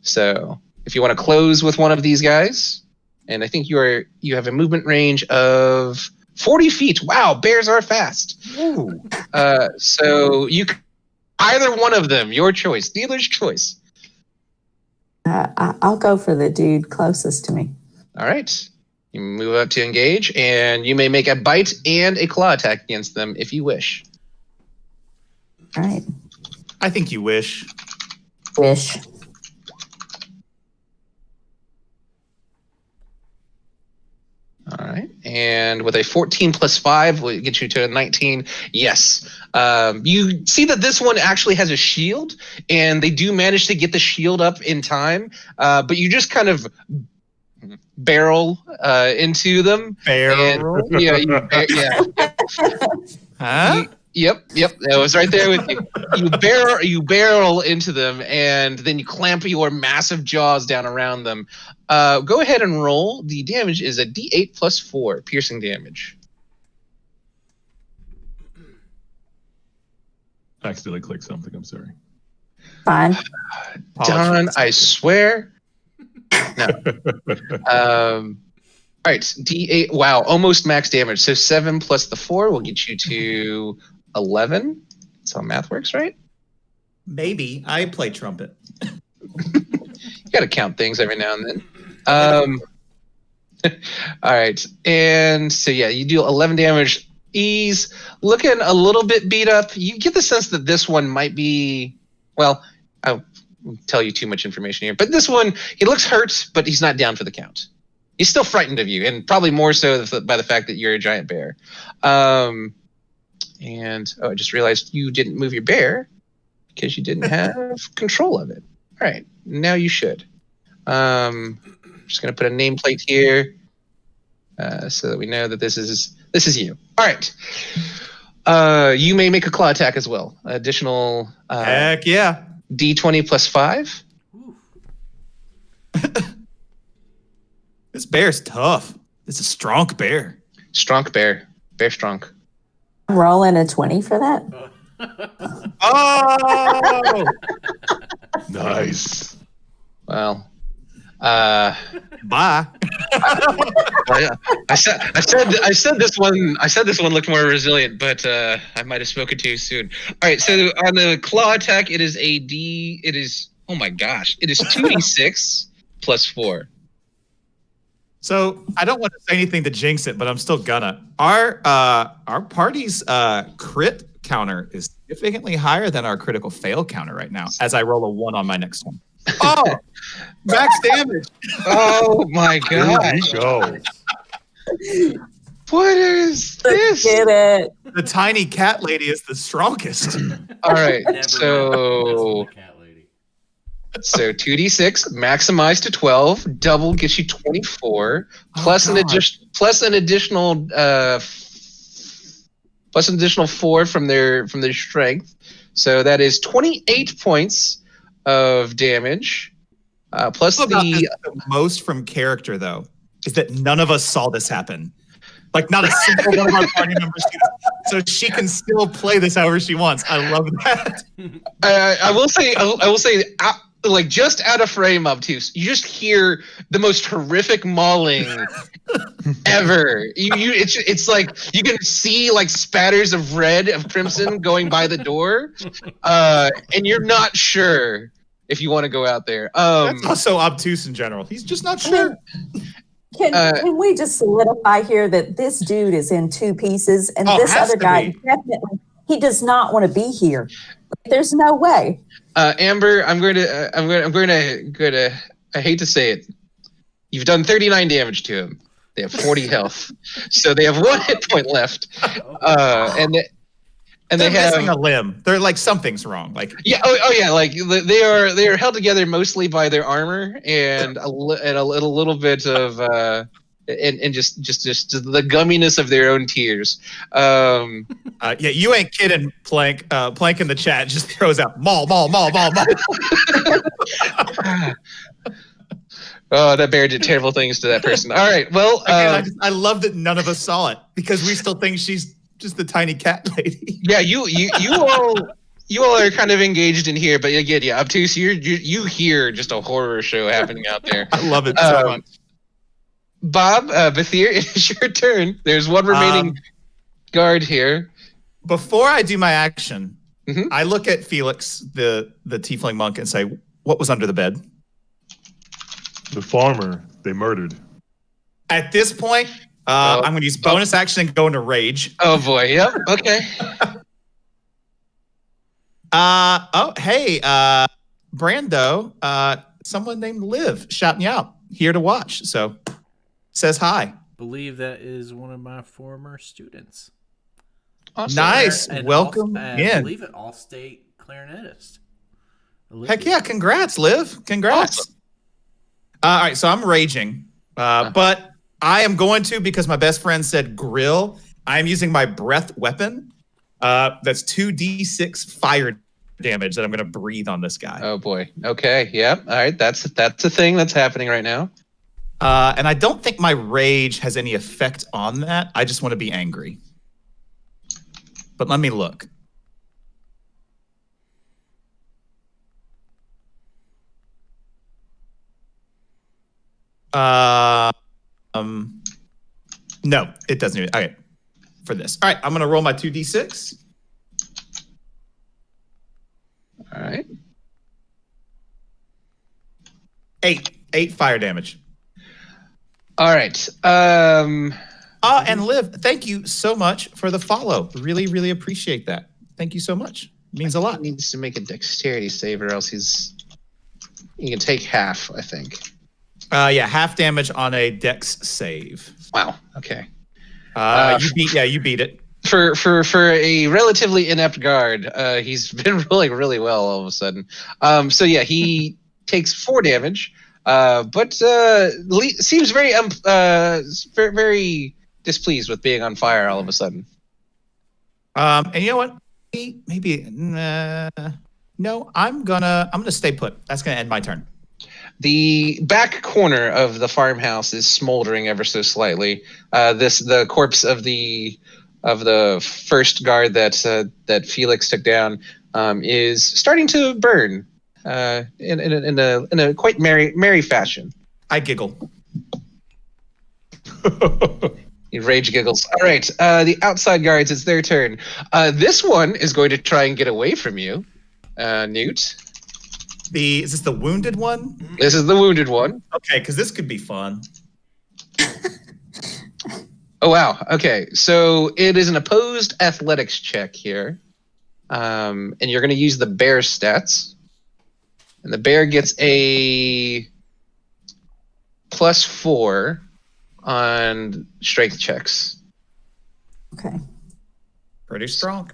So if you want to close with one of these guys, and I think you have a movement range of 40 feet. Wow, bears are fast. Ooh. So you either one of them, your choice, dealer's choice. I'll go for the dude closest to me. All right. You move up to engage, and you may make a bite and a claw attack against them if you wish. All right. I think you wish. Wish. All right. And with a 14 plus 5 will get you to a 19. Yes. You see that this one actually has a shield, and they do manage to get the shield up in time, but you just kind of barrel into them. Barrel? And, yeah. Huh? Yep, that was right there with you. You barrel into them, and then you clamp your massive jaws down around them. Go ahead and roll. The damage is a D8 plus 4 piercing damage. I accidentally clicked something. I'm sorry. Fine. Don, I swear. No. All right, D8. Wow, almost max damage. So 7 plus the 4 will get you to 11. That's how math works, right? Maybe. I play trumpet. You got to count things every now and then. All right, and so yeah, you do 11 damage. He's looking a little bit beat up. You get the sense that this one might be. Well, I'll tell you too much information here, but this one, he looks hurt, but he's not down for the count. He's still frightened of you, and probably more so by the fact that you're a giant bear. And I just realized you didn't move your bear because you didn't have control of it. All right, now you should. Just going to put a nameplate here so that we know that this is you. All right. You may make a claw attack as well. Additional Heck yeah. D20 plus 5. This bear's tough. It's a strong bear. Strong bear. Bear strong. I'm rolling a 20 for that. Oh! Nice. Well, Bye. I said this one looked more resilient, but I might have spoken too soon. All right, so on the claw attack, it is oh my gosh, it is 2d6 plus 4. So I don't want to say anything to jinx it, but I'm still gonna. Our party's crit counter is significantly higher than our critical fail counter right now, as I roll a 1 on my next one. Oh, max damage. Oh my There gosh. we go. What is this? Get it. The tiny cat lady is the strongest. All right, Never so the cat lady. 2d6 maximized to 12, double gets you 24, plus an additional 4 from their strength. So that is 28 points of damage. Plus the most from character though is that none of us saw this happen. Like not a single one of our party members see this. So she can still play this however she wants. I love that. I will say like just out of frame, Obtuse, you just hear the most horrific mauling ever. It's like you can see like spatters of red, of crimson going by the door, and you're not sure if you want to go out there. That's also obtuse in general. He's just not sure. Can we just solidify here that this dude is in two pieces, and Oh, this has other to guy be. definitely he does not want to be here. There's no way. Amber, I'm going to. I hate to say it. You've done 39 damage to him. They have 40 health, so they have 1 hit point left, and they They're have missing a limb. They're like something's wrong. Like yeah. Oh yeah. Like they are held together mostly by their armor and a little bit of and just the gumminess of their own tears. yeah, you ain't kidding. Plank in the chat just throws out maul. Oh, that bear did terrible things to that person. All right. Well, Again, I love that none of us saw it because we still think she's just the tiny cat lady. yeah. You all are kind of engaged in here, but again, yeah, Obtuse, you hear just a horror show happening out there. I love it so much. Bob, Bathir, it is your turn. There's one remaining guard here. Before I do my action, Mhm. I look at Felix, the tiefling monk, and say, "What was under the bed?" The farmer they murdered. At this point, I'm going to use bonus action and go into rage. Oh boy. Yep. Okay. Hey, Brando, someone named Liv shouting you out here to watch. So says hi. Believe that is one of my former students. Awesome. Nice. And Welcome I in. believe it all-state clarinetist. Heck yeah. Congrats, Liv. Congrats. Awesome. All right. So I'm raging, but I am going to, because my best friend said grill, I'm using my breath weapon. That's 2d6 fire damage that I'm going to breathe on this guy. Oh boy. Okay. Yep. All right. That's a thing that's happening right now. And I don't think my rage has any effect on that. I just want to be angry. But let me look. No, it doesn't. Even, okay, for this. All right, I'm gonna roll my 2d6. All right. 8 fire damage. All right. And Liv, thank you so much for the follow. Really, really appreciate that. Thank you so much. It means a lot. He needs to make a dexterity save, or else he can take half, I think. Yeah, half damage on a dex save. Wow. Okay. You beat it. For a relatively inept guard, he's been rolling really well all of a sudden. So yeah, he takes 4 damage, but seems very very displeased with being on fire all of a sudden. And you know what? Maybe no. I'm gonna stay put. That's gonna end my turn. The back corner of the farmhouse is smoldering ever so slightly. The corpse of the first guard that Felix took down is starting to burn in a quite merry fashion. I giggle. He rage giggles. All right, the outside guards, it's their turn. This one is going to try and get away from you, Newt. Is this the wounded one? This is the wounded one. Okay, because this could be fun. Oh, wow. Okay, so it is an opposed athletics check here. And you're going to use the bear stats. And the bear gets a +4 on strength checks. Okay. Pretty strong.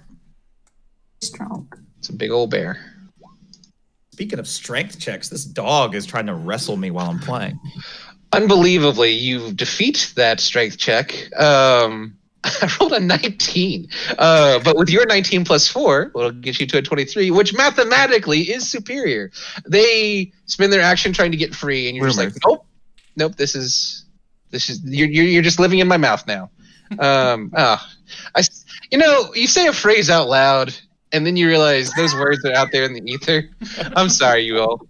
Strong. It's a big old bear. Speaking of strength checks, this dog is trying to wrestle me while I'm playing. Unbelievably, you defeat that strength check. I rolled a 19. But with your 19 +4, it'll get you to a 23, which mathematically is superior. They spend their action trying to get free, and you're just like, nope, this is you're just living in my mouth now. You say a phrase out loud, and then you realize those words are out there in the ether. I'm sorry, you all.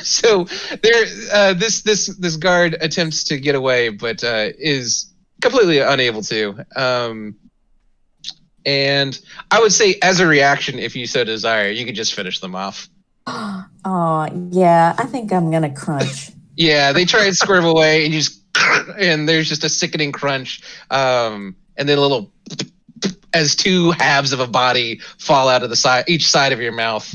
So this guard attempts to get away, but is completely unable to. And I would say, as a reaction, if you so desire, you could just finish them off. Oh, yeah. I think I'm going to crunch. Yeah, they try and swerve away, and you just and there's just a sickening crunch, and then a little as two halves of a body fall out of each side of your mouth.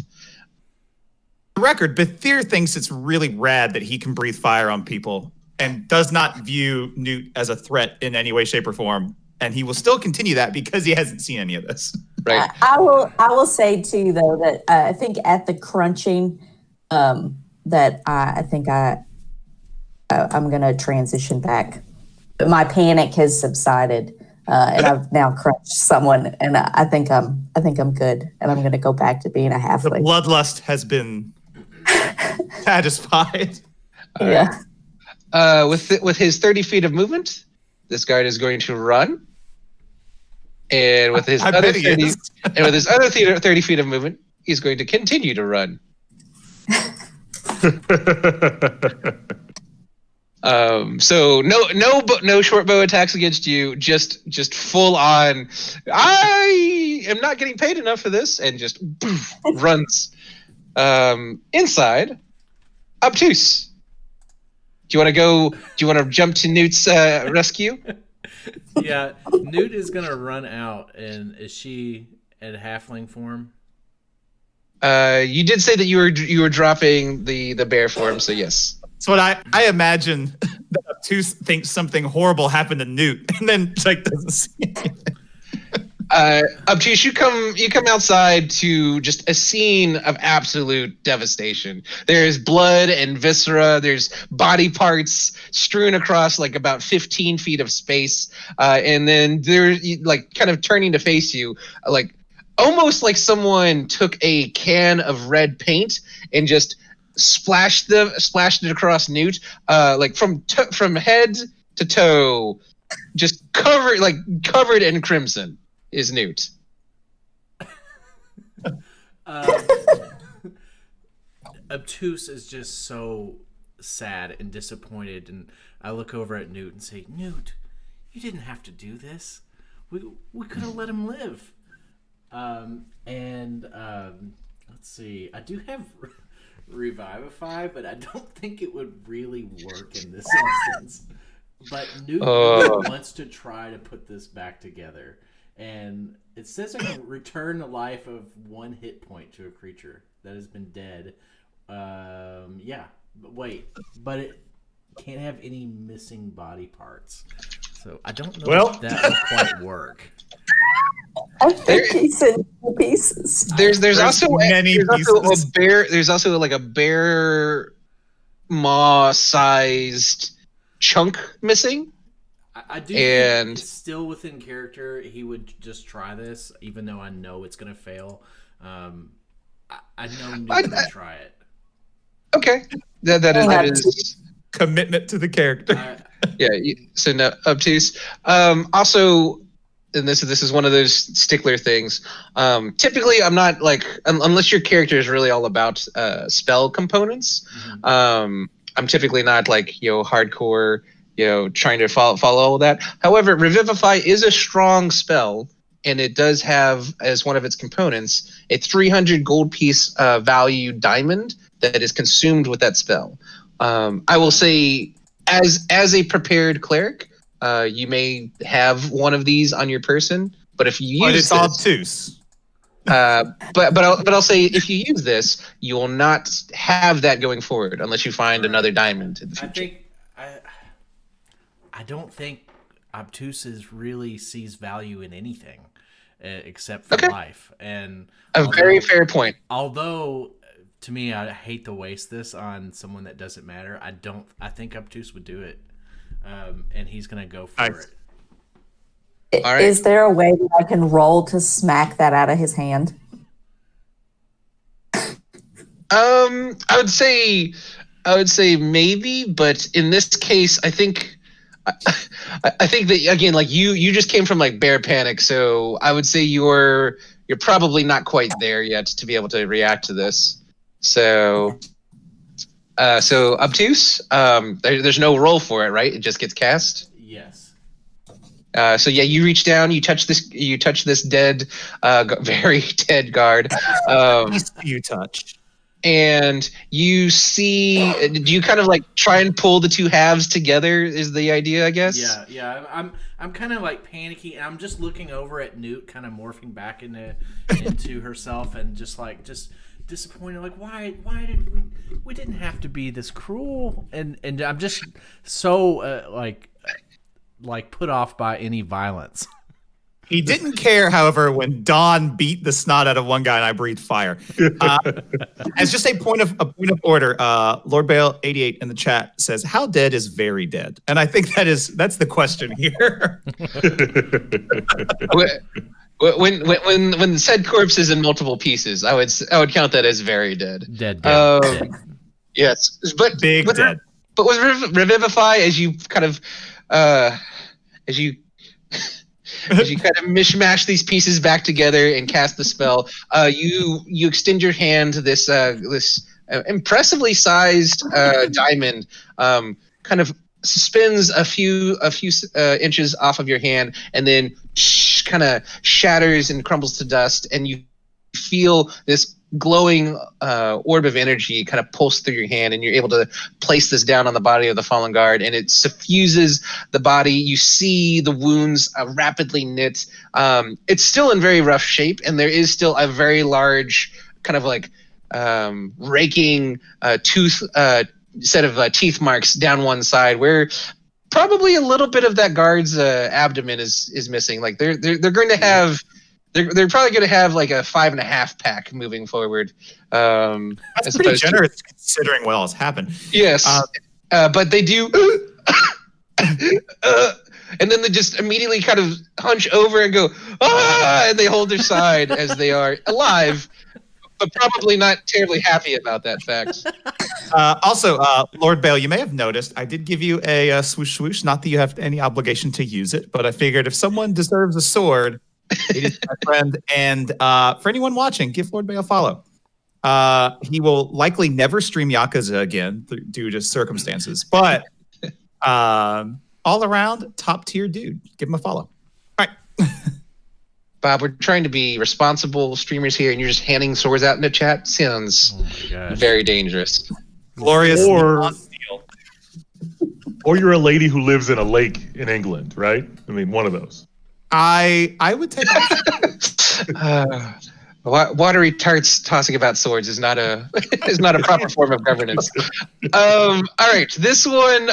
The record, Bethir thinks it's really rad that he can breathe fire on people and does not view Newt as a threat in any way, shape, or form. And he will still continue that because he hasn't seen any of this. Right. I will say too, though, that I think at the crunching, that I think I'm going to transition back. But my panic has subsided, and I've now crunched someone, and I think I'm good, and I'm going to go back to being a The halfling. bloodlust has been satisfied. Yeah. With his 30 feet of movement, this guard is going to run, and with his I other bet he 30, is. and with his other 30 feet of movement, he's going to continue to run. So no short bow attacks against you. Just full on. I am not getting paid enough for this, and just runs inside. Obtuse. Do you want to go? Do you want to jump to Newt's rescue? Yeah, Newt is gonna run out, and is she at halfling form? You did say that you were dropping the bear form, so yes. So what I imagine that Obtuse thinks something horrible happened to Newt and then like doesn't see anything. Obtuse, you come outside to just a scene of absolute devastation. There's blood and viscera. There's body parts strewn across like about 15 feet of space, and then they're like kind of turning to face you, like almost like someone took a can of red paint and just splashed it across Newt, like from head to toe, just covered in crimson is Newt. Obtuse is just so sad and disappointed, and I look over at Newt and say, "Newt, you didn't have to do this. We could have let him live." Let's see. I do have Revivify, but I don't think it would really work in this instance. But Newt wants to try to put this back together. And it says I can return the life of 1 hit point to a creature that has been dead. Yeah, but it can't have any missing body parts. So I don't know if that would quite work. I think he's in pieces. There's also many pieces. There's also like a bear maw sized chunk missing. I do And- think it's still within character. He would just try this, even though I know it's going to fail. I know Newt's going to try it. Okay, that is Commitment to the character. yeah. So no, obtuse. Also, and this is one of those stickler things. Typically, I'm not like unless your character is really all about spell components. Mhm. I'm typically not like hardcore. Trying to follow all of that. However, Revivify is a strong spell, and it does have as one of its components a 300 gold piece value diamond that is consumed with that spell. I will say, as a prepared cleric, you may have one of these on your person, but if you But use it's this, obtuse. but I'll say if you use this, you will not have that going forward unless you find another diamond in the future. I don't think Obtuse really sees value in anything except for life. And Very fair point. although to me, I hate to waste this on someone that doesn't matter. I think Obtuse would do it, and he's gonna go for Nice. it. All right. Is there a way that I can roll to smack that out of his hand? I would say maybe, but in this case, I think that again, like you just came from like bear panic, so I would say you're probably not quite there yet to be able to react to this. So, obtuse. There's no roll for it, right? It just gets cast. Yes. So yeah, you reach down, you touch this dead, very dead guard, You touch. and you see. Do you kind of like try and pull the two halves together? Is the idea, I guess? Yeah. I'm kind of like panicky, and I'm just looking over at Newt, kind of morphing back into herself, and just disappointed. Like, why did we didn't have to be this cruel? And I'm just so like put off by any violence. He didn't care, however, when Don beat the snot out of one guy and I breathed fire. As just a point of order, Lord Bale 88 in the chat says, "How dead is very dead?" And I think that's the question here. When said corpse is in multiple pieces, I would count that as very dead. Dead. Yes, but Big dead. But with Revivify, as you kind of as you kind of mishmash these pieces back together and cast the spell, you extend your hand to this impressively sized diamond, kind of spins a few inches off of your hand, and then kind of shatters and crumbles to dust, and you feel this glowing orb of energy kind of pulse through your hand, and you're able to place this down on the body of the fallen guard, and it suffuses the body. You see the wounds rapidly knit. It's still in very rough shape, and there is still a very large kind of like raking tooth set of teeth marks down one side, where probably a little bit of that guard's abdomen is missing. Like they're going to have. They're probably going to have like a 5.5 pack moving forward. That's pretty generous considering what else happened. Yes, but they do, and then they just immediately kind of hunch over and go, ah, and they hold their side as they are alive, but probably not terribly happy about that fact. Also, Lord Bale, you may have noticed I did give you a swoosh swoosh. Not that you have any obligation to use it, but I figured if someone deserves a sword, it is my friend. And for anyone watching, give Lord Bale a follow. He will likely never stream Yakuza again due to circumstances, but all around top tier dude. Give him a follow. All right. Bob, we're trying to be responsible streamers here, and you're just handing swords out in the chat. Sounds very dangerous. Glorious. Or you're a lady who lives in a lake in England, right? I mean, one of those. I would take watery tarts tossing about swords is not a proper form of governance. All right, this one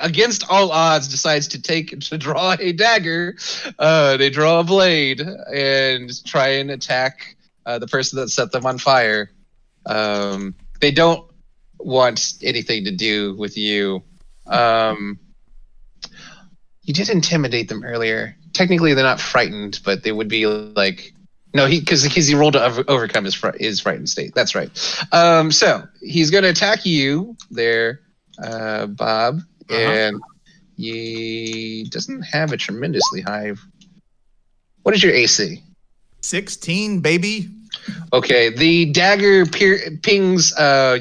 against all odds decides to draw a dagger. They draw a blade and try and attack the person that set them on fire. They don't want anything to do with you. You did intimidate them earlier. Technically, they're not frightened, but they would be like, no, because he rolled to overcome his frightened state. That's right. So he's going to attack you there, Bob, and he doesn't have a tremendously high. What is your AC? 16, baby. Okay, the dagger pings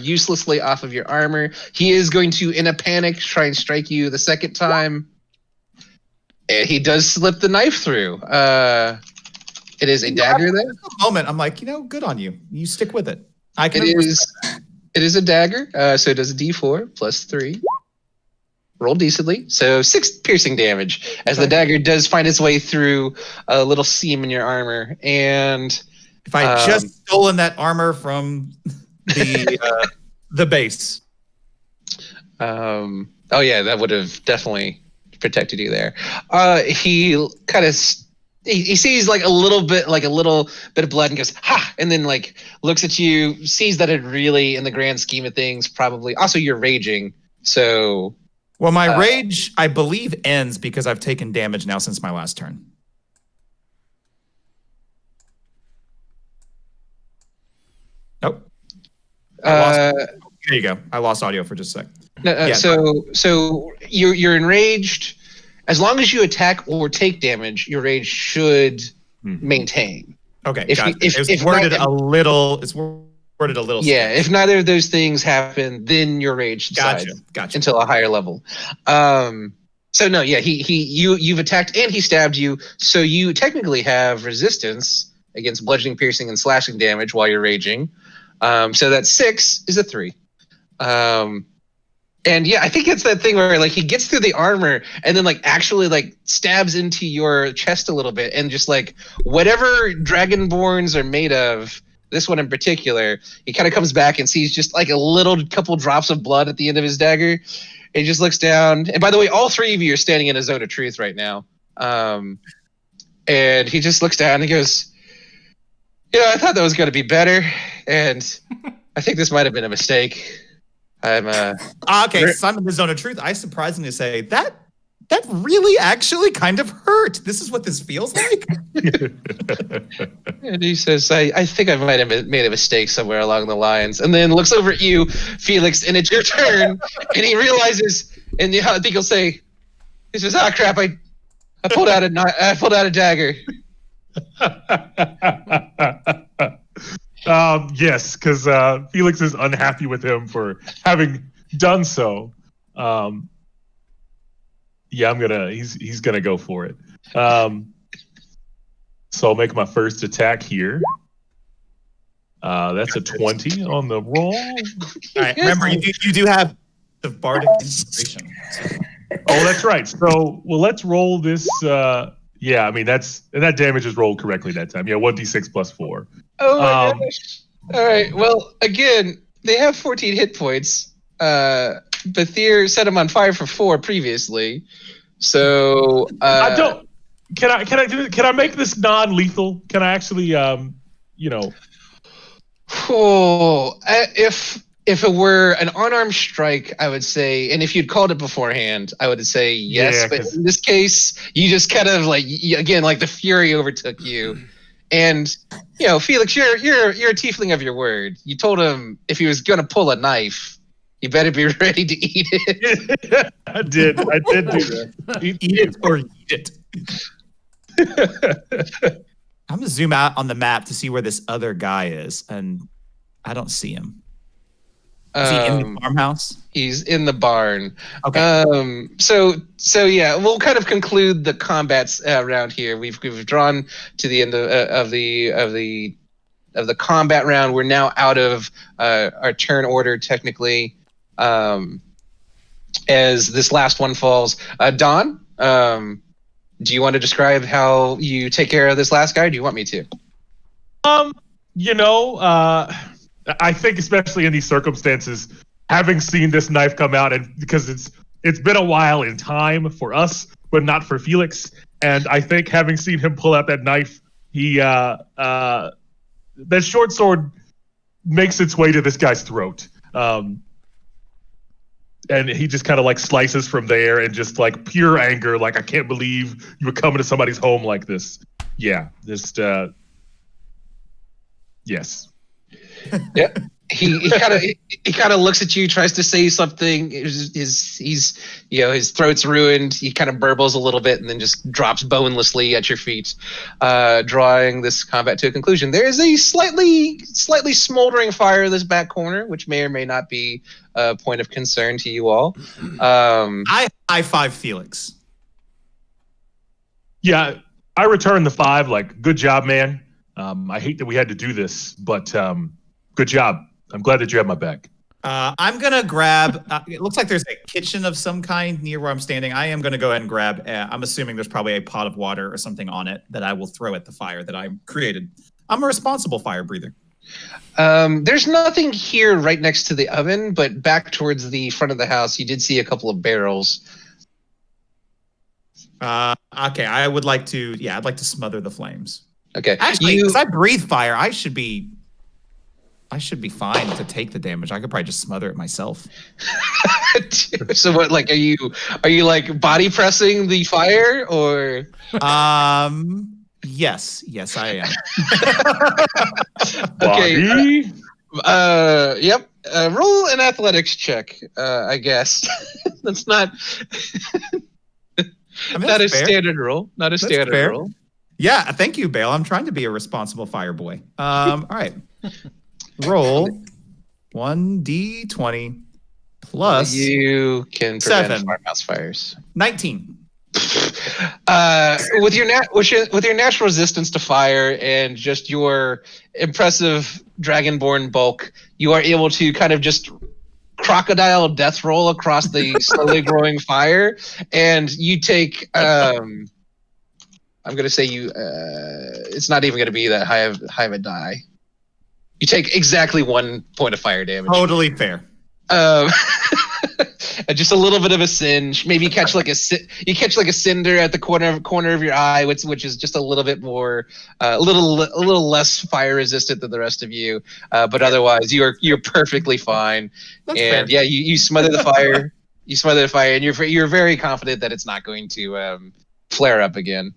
uselessly off of your armor. He is going to, in a panic, try and strike you the second time. And he does slip the knife through. It is a dagger there. Moment, I'm like, good on you. You stick with it. It is a dagger, so it does a D4 plus 3. Roll decently. So 6 piercing damage as the dagger does find its way through a little seam in your armor. And if I had just stolen that armor from the base. Oh yeah, that would have definitely protected you there. He kind of he sees like a little bit of blood and goes ha, and then like looks at you, sees that it really, in the grand scheme of things, probably also you're raging. So well, my rage I believe ends because I've taken damage now since my last turn. Nope. There you go. I lost audio for just a sec. No, so you're enraged. As long as you attack or take damage, your rage should maintain. Okay, it's worded a little. It's Worded a little. Yeah, if neither of those things happen, then your rage subsides Gotcha. until a higher level. So no, yeah, you've attacked and he stabbed you, so you technically have resistance against bludgeoning, piercing, and slashing damage while you're raging. So that 6 is a 3. And yeah, I think it's that thing where like he gets through the armor and then like actually like stabs into your chest a little bit, and just like whatever dragonborns are made of, this one in particular, he kind of comes back and sees just like a little couple drops of blood at the end of his dagger. He just looks down, and by the way, all 3 of you are standing in a zone of truth right now. And he just looks down and goes, I thought that was going to be better, and I think this might have been a mistake. Okay, so I'm in the zone of truth. I surprisingly say that really actually kind of hurt. This is what this feels like. And he says, I think I might have made a mistake somewhere along the lines. And then looks over at you, Felix, and it's your turn. And he realizes, and I think he'll say, he says, crap, I pulled out a dagger. Yes, because Felix is unhappy with him for having done so. Yeah, he's gonna go for it. So I'll make my first attack here. That's a 20 on the roll. All right, remember you do have the bardic inspiration. Oh, that's right. So let's roll this. Yeah, I mean that damage is rolled correctly that time. Yeah, 1d6 plus 4. Oh my gosh. All right. Well, again, they have 14 hit points. Bathir set him on fire for 4 previously. So I don't. Can I make this non-lethal? Can I actually if it were an unarmed strike, I would say, and if you'd called it beforehand, I would say yes. Yeah, but in this case, you just kind of like again, like the fury overtook you. And Felix, you're a tiefling of your word. You told him if he was gonna pull a knife, you better be ready to eat it. I did do that. Eat it or eat it. I'm gonna zoom out on the map to see where this other guy is, and I don't see him. Is he in the farmhouse? He's in the barn. Okay. So yeah, we'll kind of conclude the combats around here. We've drawn to the end of the combat round. We're now out of our turn order technically, as this last one falls. Don, do you want to describe how you take care of this last guy? Or do you want me to? I think especially in these circumstances, having seen this knife come out, and because it's been a while in time for us, but not for Felix, and I think having seen him pull out that knife, that short sword makes its way to this guy's throat, and he just kind of like slices from there, and just like pure anger, like I can't believe you were coming to somebody's home like this. Yeah, just yes. Yeah, he kind of looks at you, tries to say something. His throat's ruined. He kind of burbles a little bit and then just drops bonelessly at your feet, drawing this combat to a conclusion. There is a slightly smoldering fire in this back corner, which may or may not be a point of concern to you all. I high five Felix. Yeah, I return the 5. Like, good job, man. I hate that we had to do this, but good job. I'm glad that you have my back. I'm going to grab, it looks like there's a kitchen of some kind near where I'm standing. I am going to go ahead and grab, I'm assuming there's probably a pot of water or something on it that I will throw at the fire that I created. I'm a responsible fire breather. There's nothing here right next to the oven, but back towards the front of the house, you did see a couple of barrels. Okay, I'd like to smother the flames. Okay. Actually, because I breathe fire, I should be fine to take the damage. I could probably just smother it myself. So what, like, are you like body pressing the fire, or? Yes, I am. Okay. Yep. Roll an athletics check, I guess. That's not not a standard roll. Not a standard roll. Yeah, thank you, Bale. I'm trying to be a responsible fire boy. All right. roll 1d20 plus You can prevent 7. farmhouse fires. 19. With your natural resistance to fire and just your impressive dragonborn bulk, you are able to kind of just crocodile death roll across the slowly growing fire, and you take. I'm gonna say you. It's not even gonna be that high of a die. You take exactly 1 point of fire damage. Totally fair. Just a little bit of a singe. Maybe you catch like a cinder at the corner of your eye, which is just a little bit more, a little less fire resistant than the rest of you. But otherwise, you're perfectly fine. That's And fair. yeah, you smother the fire. You smother the fire, and you're very confident that it's not going to flare up again.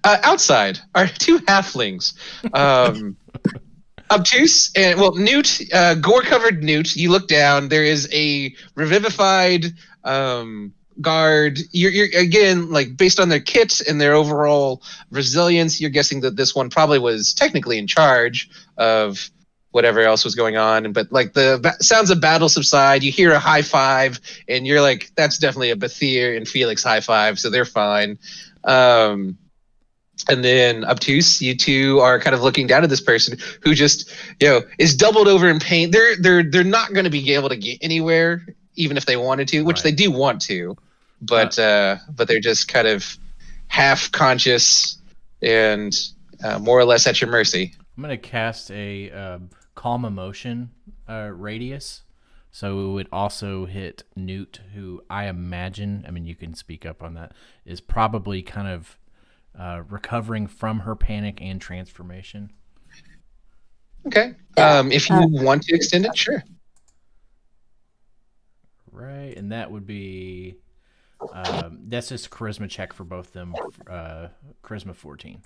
Outside are 2 halflings. Obtuse and Newt, gore-covered Newt. You look down. There is a revivified guard. You're again, like, based on their kits and their overall resilience, you're guessing that this one probably was technically in charge of whatever else was going on. But like the sounds of battle subside, you hear a high five, and you're like, that's definitely a Bethir and Felix high five, so they're fine. And then Obtuse, you two are kind of looking down at this person who just, is doubled over in pain. They're not going to be able to get anywhere, even if they wanted to, which they do want to, but they're just kind of half conscious and more or less at your mercy. I'm going to cast a calm emotion radius. So it would also hit Newt, who I imagine, you can speak up on that, is probably kind of recovering from her panic and transformation. Okay. If you want to extend it, sure. Right, and that would be that's just a charisma check for both them. Charisma 14.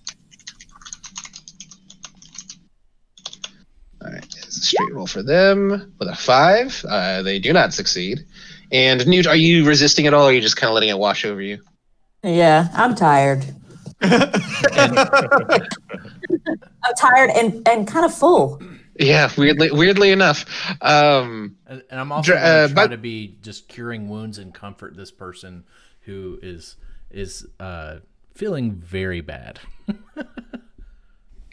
All right, it's a straight roll for them with a 5. They do not succeed. And Newt, are you resisting at all, or are you just kind of letting it wash over you? Yeah, I'm tired. I'm tired and kind of full. Yeah, weirdly enough. And I'm also going to try but- to be just curing wounds and comfort this person who is feeling very bad.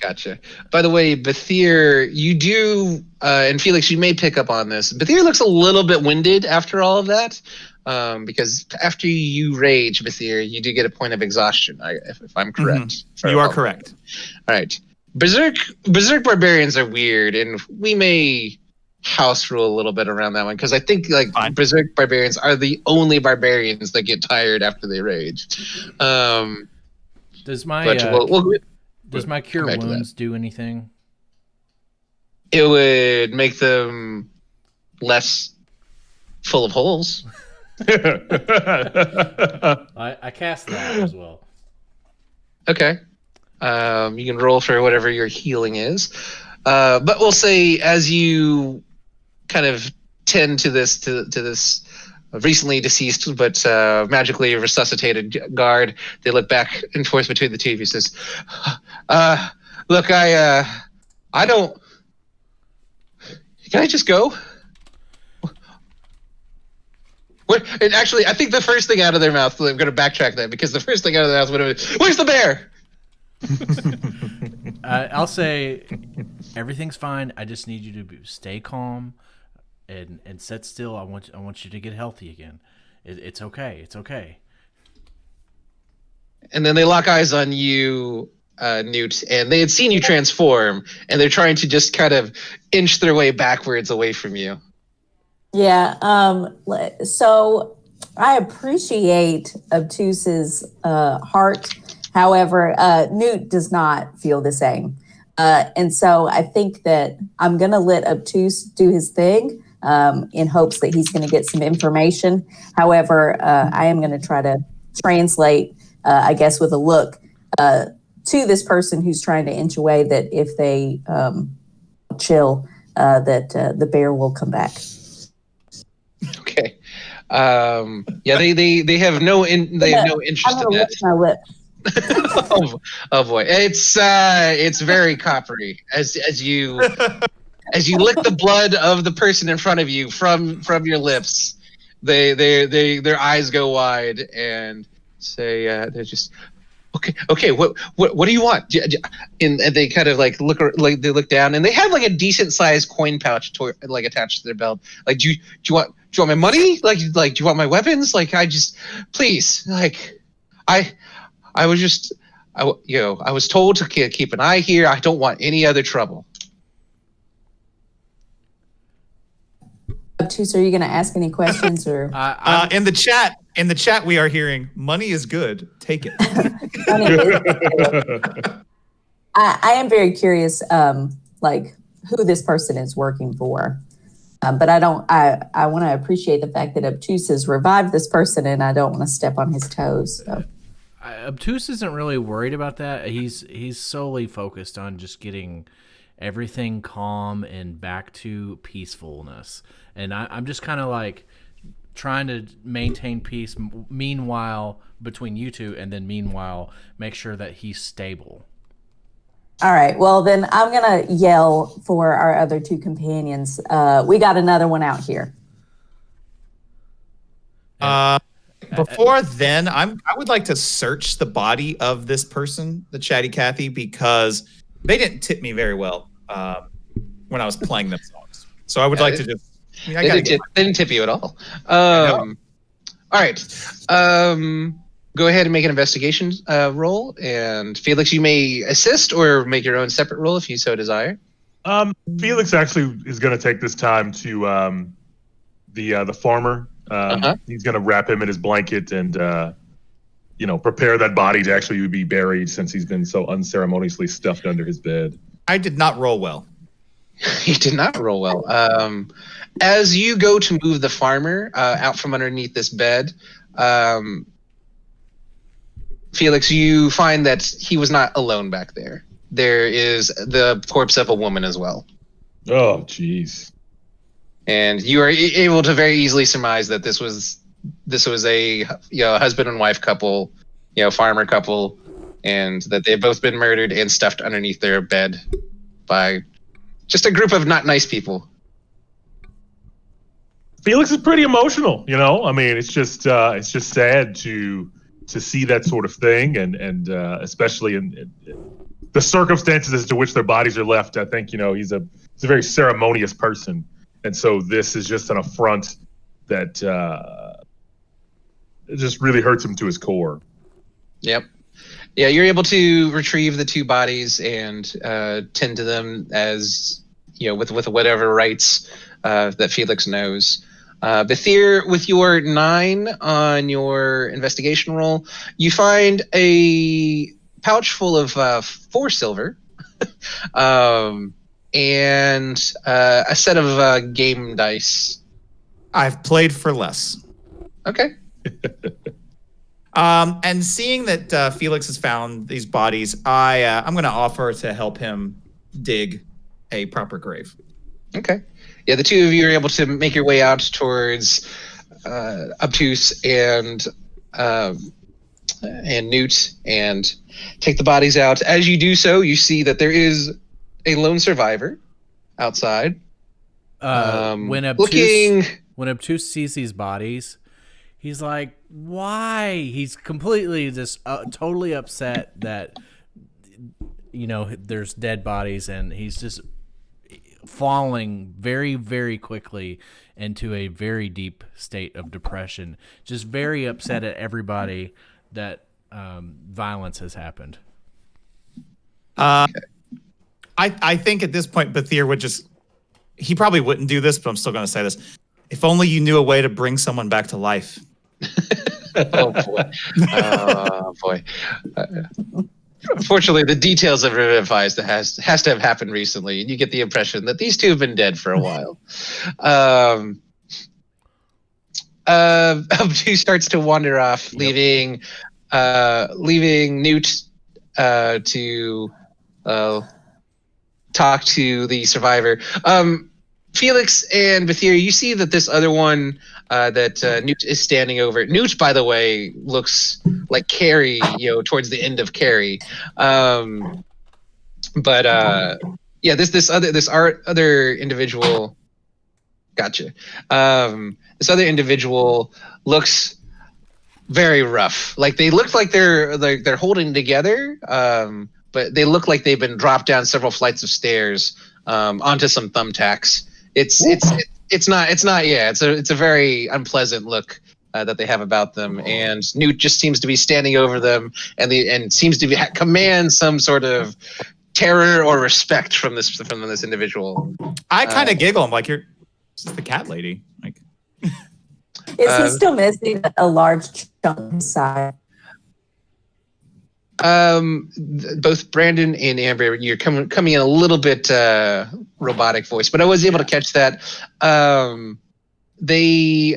Gotcha. By the way, Bethir, you do, and Felix, you may pick up on this. Bethir looks a little bit winded after all of that, because after you rage, Bethir, you do get a point of exhaustion, if I'm correct. You are correct. All right. Berserk barbarians are weird, and we may house rule a little bit around that one, because I think Fine. Berserk barbarians are the only barbarians that get tired after they rage. Does my But does my cure come back to that. wounds do anything? It would make them less full of holes. I cast that as well. Okay. You can roll for whatever your healing is. But we'll say as you kind of tend to this recently deceased but magically resuscitated guard, they look back and forth between the two of you. Says, "Look, I don't. Can I just go?" And actually, I think the first thing out of their mouth, I'm going to backtrack that, because the first thing out of their mouth would have been, "Where's the bear?" I'll say everything's fine. I just need you to stay calm and sit still. I want you to get healthy again. It's okay. It's okay. And then they lock eyes on you, Newt, and they had seen you transform, and they're trying to just kind of inch their way backwards away from you. Yeah. So I appreciate Obtuse's heart. However, Newt does not feel the same. And so I think that I'm going to let Obtuse do his thing in hopes that he's going to get some information. However, I am going to try to translate, I guess, with a look to this person who's trying to inch away, that if they chill, that the bear will come back. Okay. Yeah, they have no interest I'm in going to that. lick my lips. Oh boy, it's very coppery as you lick the blood of the person in front of you from your lips. Their eyes go wide and say they're just okay. What do you want? And they kind of like they look down and they have like a decent sized coin pouch like attached to their belt. Like do you want my money? Like do you want my weapons? Like please like I was just I was told to keep an eye here. I don't want any other trouble. Obtuse, are you going to ask any questions or? In the chat, we are hearing money is good. Take it. I am very curious, like who this person is working for. But I want to appreciate the fact that Obtuse has revived this person, and I don't want to step on his toes. So. Obtuse isn't really worried about that. He's solely focused on just getting everything calm and back to peacefulness. And I'm just kind of like trying to maintain peace meanwhile between you two, and then meanwhile make sure that he's stable. All right. Well, then I'm going to yell for our other two companions. We got another one out here. Before then, I would like to search the body of this person, the Chatty Cathy, because they didn't tip me very well when I was playing them songs. So I would like to just. They didn't tip you at all. All right. Go ahead and make an investigation roll, and Felix, you may assist or make your own separate roll if you so desire. Felix actually is going to take this time to the farmer. He's going to wrap him in his blanket and prepare that body to actually be buried, since he's been so unceremoniously stuffed under his bed. I did not roll well. He did not roll well. As you go to move the farmer out from underneath this bed, Felix, you find that he was not alone back there. There is the corpse of a woman as well. Oh, jeez. And you are able to very easily surmise that this was a husband and wife couple, farmer couple, and that they've both been murdered and stuffed underneath their bed by just a group of not nice people. Felix is pretty emotional, I mean, it's just sad to see that sort of thing, and especially in the circumstances as to which their bodies are left. I think he's a very ceremonious person, and so this is just an affront that it just really hurts him to his core. Yep. Yeah, you're able to retrieve the two bodies and tend to them as with whatever rights that Felix knows. Bethir, with your 9 on your investigation roll, you find a pouch full of 4 silver and a set of game dice. I've played for less. Okay. And seeing that Felix has found these bodies, I'm going to offer to help him dig a proper grave. Okay. Yeah, the two of you are able to make your way out towards Obtuse and Newt and take the bodies out. As you do so, you see that there is a lone survivor outside. When Obtuse sees these bodies, he's like, why? He's completely just totally upset that there's dead bodies, and he's just falling very, very quickly into a very deep state of depression. Just very upset at everybody that violence has happened. I think at this point, Bethir would he probably wouldn't do this, but I'm still going to say this. If only you knew a way to bring someone back to life. Oh, boy. Oh, boy. Unfortunately, the details of Revivifies that has to have happened recently, and you get the impression that these two have been dead for a while. Abdu starts to wander off, leaving Newt to talk to the survivor. Felix and Bethir, you see that this other one that Newt is standing over. Newt, by the way, looks like Carrie, towards the end of Carrie. But yeah, this other individual. Gotcha. This other individual looks very rough. Like they look like they're holding together, but they look like they've been dropped down several flights of stairs onto some thumbtacks. It's a very unpleasant look that they have about them, and Newt just seems to be standing over them and seems to command some sort of terror or respect from this individual. I kind of giggle. I'm like, "You're just the cat lady." Like, Is he still missing a large chunk inside? Both Brandon and Amber, you're coming in a little bit robotic voice, but I was able to catch that. They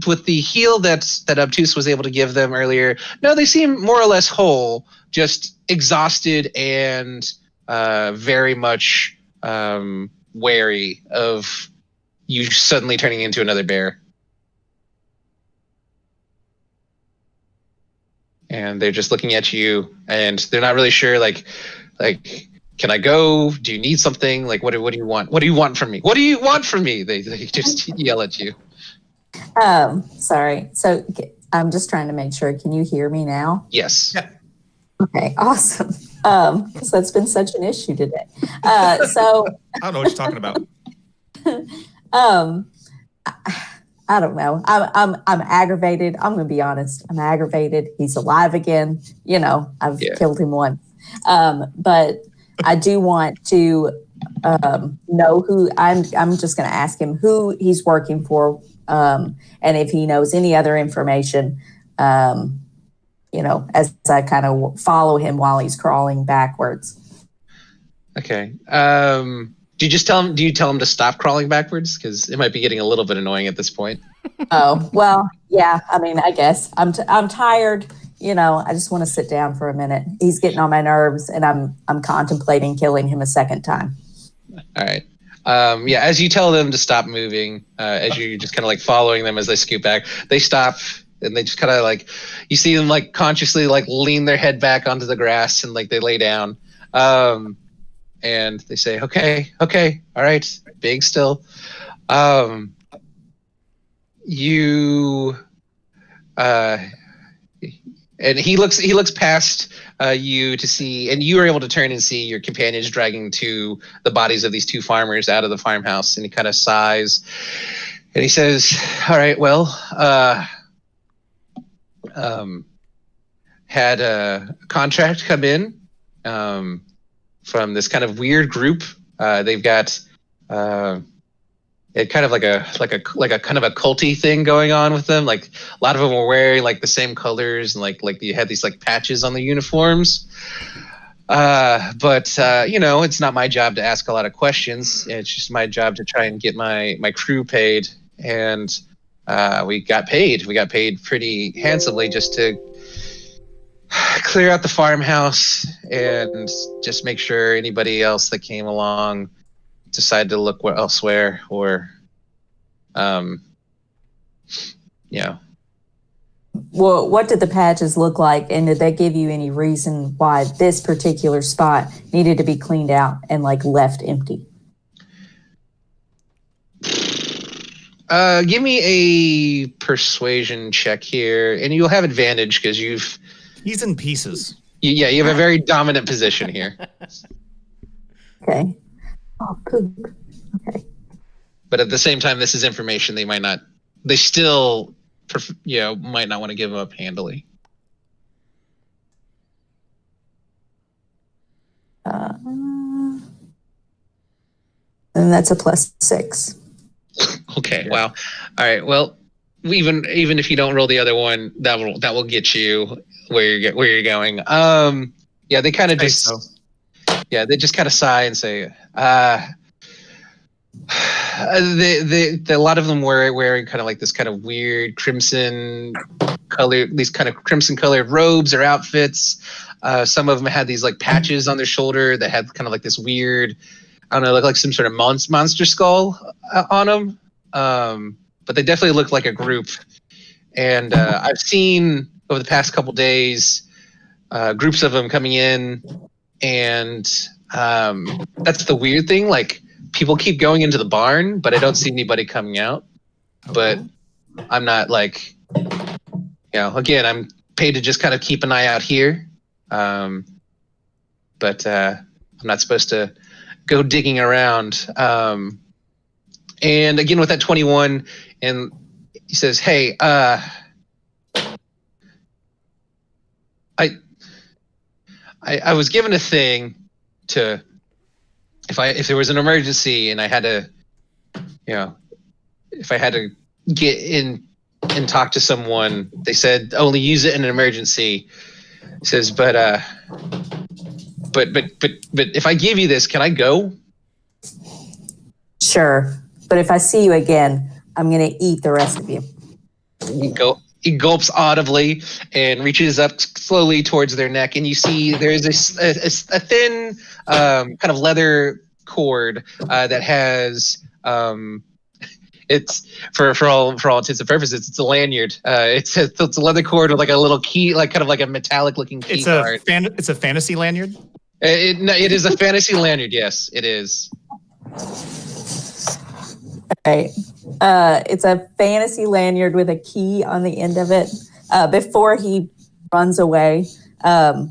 with the heal that Obtuse was able to give them earlier. No, they seem more or less whole, just exhausted and very much wary of you suddenly turning into another bear. And they're just looking at you, and they're not really sure. Like, can I go? Do you need something? Like, what do you want? What do you want from me? What do you want from me? They just yell at you. Sorry. So I'm just trying to make sure. Can you hear me now? Yes. yeah. Okay, awesome. Because that's been such an issue today. So I don't know what you're talking about. I don't know. I'm aggravated. I'm gonna be honest. I'm aggravated. He's alive again. I've killed him once. But I do want to know who I'm just gonna ask him who he's working for, and if he knows any other information, as I kind of follow him while he's crawling backwards. Okay. Do you tell him to stop crawling backwards? Because it might be getting a little bit annoying at this point. Oh, well, yeah. I mean, I guess I'm tired. I just want to sit down for a minute. He's getting on my nerves, and I'm contemplating killing him a second time. All right. Yeah. As you tell them to stop moving, as you're just kind of like following them as they scoot back, they stop and they just kind of like you see them like consciously like lean their head back onto the grass and like they lay down. And they say, okay, all right, big still. You, and he looks past you to see, and you are able to turn and see your companions dragging the bodies of these two farmers out of the farmhouse, and he kind of sighs, and he says, all right, well, had a contract come in, from this kind of weird group. They've got it kind of like a kind of a culty thing going on with them. Like a lot of them were wearing like the same colors and like you had these like patches on the uniforms. But it's not my job to ask a lot of questions. It's just my job to try and get my crew paid. And we got paid. We got paid pretty handsomely just to clear out the farmhouse and just make sure anybody else that came along decided to look elsewhere or Well, what did the patches look like, and did they give you any reason why this particular spot needed to be cleaned out and like left empty? Give me a persuasion check here, and you'll have advantage because He's in pieces. you have a very dominant position here. Okay. Oh, poop. Okay. But at the same time, this is information they still might not want to give up handily. And that's a +6. Okay. Wow. All right. Well, even if you don't roll the other one, that will get you where you're going. Yeah, they kind of just they just kind of sigh and say, a lot of them were wearing kind of like this kind of weird crimson color, these kind of crimson colored robes or outfits. Some of them had these like patches on their shoulder that had kind of like this weird I don't know, look like some sort of monster skull on them. But they definitely look like a group. And I've seen over the past couple days groups of them coming in, and that's the weird thing. Like, people keep going into the barn, but I don't see anybody coming out. But I'm not like, again, I'm paid to just kind of keep an eye out here. But I'm not supposed to go digging around. And again, with that 21, and he says, "Hey, I was given a thing to, if there was an emergency and I had to, if I had to get in and talk to someone, they said only use it in an emergency." He says, but if I give you this, can I go? Sure. But if I see you again, I'm going to eat the rest of you. He gulps audibly and reaches up slowly towards their neck, and you see there's a thin kind of leather cord that has it's for all intents and purposes, it's a lanyard. It's a leather cord with like a little key, like kind of like a metallic looking key card. It's a fantasy lanyard. It is a fantasy lanyard. Yes, it is. Right. It's a fantasy lanyard with a key on the end of it. Before he runs away, can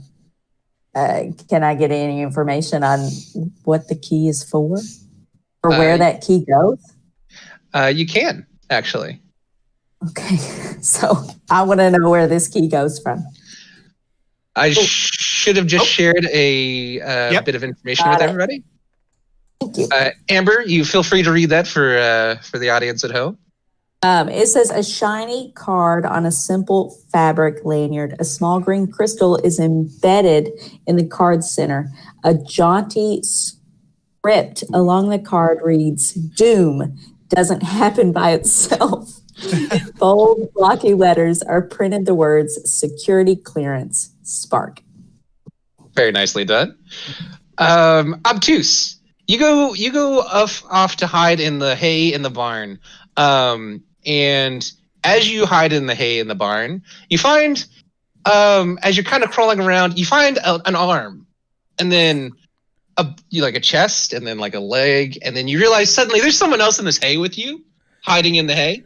I get any information on what the key is for? Or where that key goes? You can, actually. Okay. So I want to know where this key goes from. I should have just shared a bit of information with everybody. Thank you. Amber, you feel free to read that for the audience at home. It says a shiny card on a simple fabric lanyard. A small green crystal is embedded in the card center. A jaunty script along the card reads, "Doom doesn't happen by itself." Bold, blocky letters are printed the words "Security Clearance Spark." Very nicely done. Obtuse. You go off to hide in the hay in the barn. And as you hide in the hay in the barn, you find, as you're kind of crawling around, you find an arm, and then like a chest, and then like a leg, and then you realize suddenly there's someone else in this hay with you, hiding in the hay.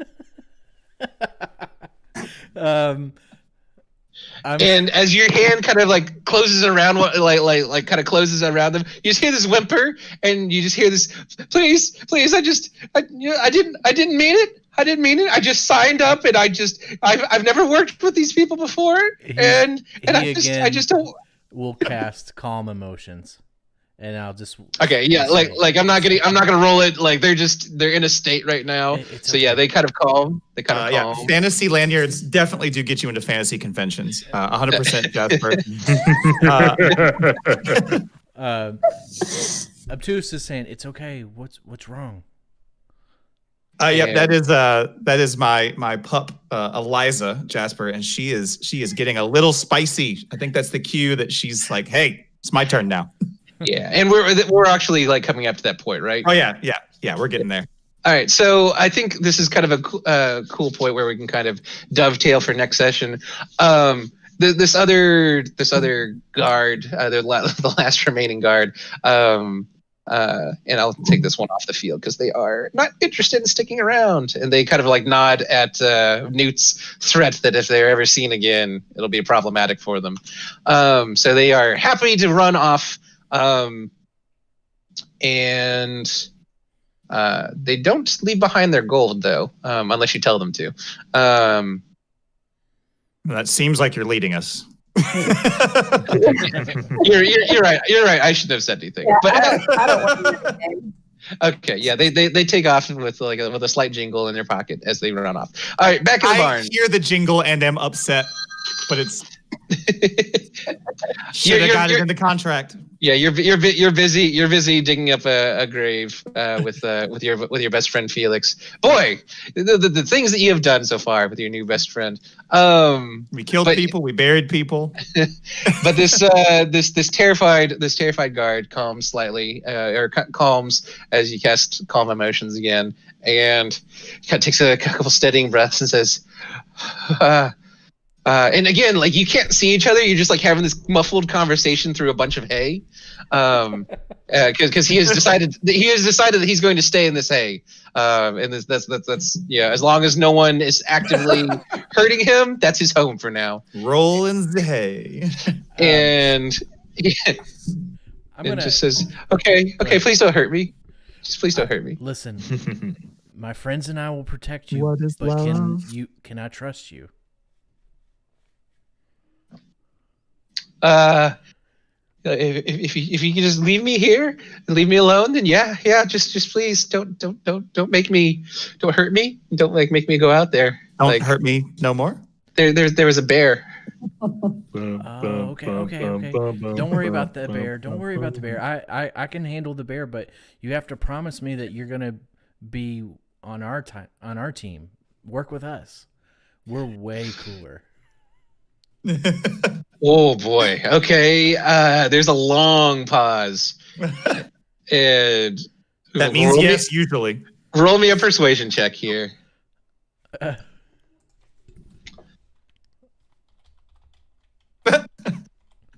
And as your hand kind of like closes around, like kind of closes around them, you just hear this whimper, and you just hear this, "Please, I didn't mean it. I didn't mean it. I just signed up, and I've never worked with these people before, and I just don't." We'll cast calm emotions, and I'll just okay, yeah, like I'm not gonna roll it. Like they're in a state right now, so yeah, they kind of calm. Calm. Yeah, fantasy lanyards definitely do get you into fantasy conventions. 100%, Jasper. Obtuse is saying it's okay. What's wrong? Yep, that is my pup Eliza, Jasper, and she is getting a little spicy. I think that's the cue that she's like, "Hey, it's my turn now." Yeah, and we're actually like coming up to that point, right? Oh yeah, we're getting there. All right, so I think this is kind of a cool point where we can kind of dovetail for next session. This other guard, the last remaining guard, and I'll take this one off the field because they are not interested in sticking around, and they kind of like nod at Newt's threat that if they're ever seen again, it'll be problematic for them. So they are happy to run off, and they don't leave behind their gold though, unless you tell them to. That seems like you're leading us. You're right. You're right. I shouldn't have said anything. Yeah, but I don't want to do anything. Okay, yeah, they take off with a slight jingle in their pocket as they run off. All right, back in the barn. I hear the jingle and am upset, but it's Should have got it you're- in the contract. Yeah, you're busy digging up a grave with your best friend Felix. Boy, the things that you have done so far with your new best friend. We killed But- people. We buried people. But this terrified guard calms slightly, calms as you cast calm emotions again, and kind of takes a couple steadying breaths and says, and again, like you can't see each other. You're just like having this muffled conversation through a bunch of hay, because he has decided that he's going to stay in this hay. And that's yeah. As long as no one is actively hurting him, that's his home for now. Rolling the hay. And I'm it gonna just says, "Okay, please don't hurt me. Just please don't hurt me." listen. My friends and I will protect you. What is but love? can I trust you? If you can just leave me here and leave me alone, then yeah, just please don't make me, don't hurt me, don't make me go out there. Don't Like hurt me no more. there was a bear. Okay. Don't worry about the bear. Don't worry about the bear. I can handle the bear, but you have to promise me that you're gonna be on our team. Work with us. We're way cooler. Oh boy. Okay. There's a long pause, and That means roll yes, usually. Me, roll me a persuasion check here.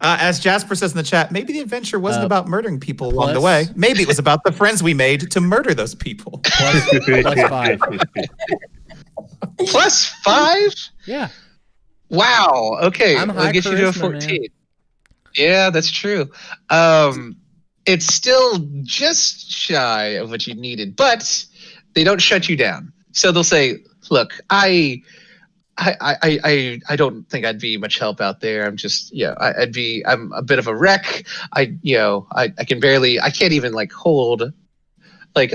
As Jasper says in the chat, maybe the adventure wasn't about murdering people along the plus- way. Maybe it was about the friends we made to murder those people. Plus 5. +5. Yeah. Wow. Okay. I'm I'll high get you to a charisma, 14. man. Yeah, that's true. It's still just shy of what you needed, but they don't shut you down. So they'll say, "Look, I don't think I'd be much help out there. I'm just, I'm a bit of a wreck. I can't even like hold." I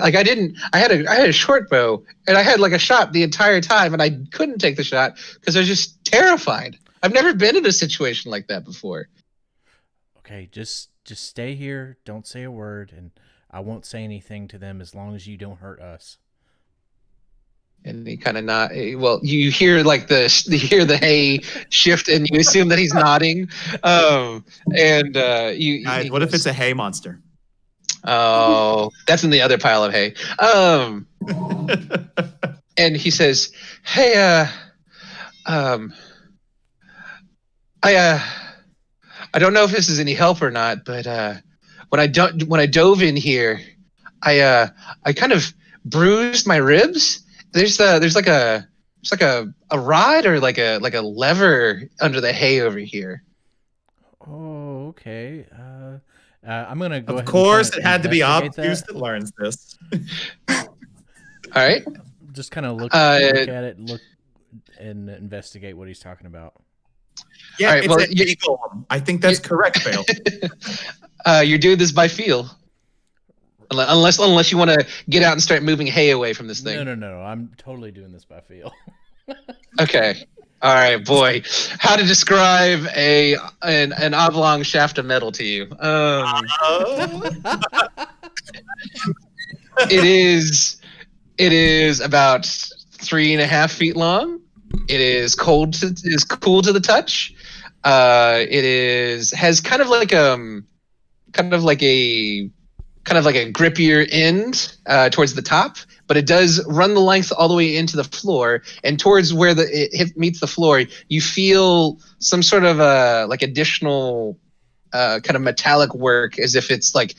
had a short bow and I had like a shot the entire time and I couldn't take the shot because I was just terrified. I've never been in a situation like that before. Okay, just stay here. Don't say a word, and I won't say anything to them as long as you don't hurt us. And he kind of not well. You hear like you hear the hay shift, and you assume that he's nodding. Guys, what if it's a hay monster? Oh, that's in the other pile of hay. And he says, "Hey, I don't know if this is any help or not, but when I dove in here, I kind of bruised my ribs. There's like a rod or like a lever under the hay over here." Oh, okay. I'm gonna go. Of ahead course, and it had to be investigate obtuse that. that learns this. All right. Just kind of look Uh, at it, look and investigate what he's talking about. Yeah, All right, it's well, a hay golem. I think that's correct, Bale. You're doing this by feel, unless you want to get out and start moving hay away from this thing. No. I'm totally doing this by feel. Okay. All right, boy. How to describe an oblong shaft of metal to you? It is about 3.5 feet long. It is cool to the touch. It has kind of like a grippier end towards the top, but it does run the length all the way into the floor, and towards where it meets the floor, you feel some sort of additional kind of metallic work, as if it's like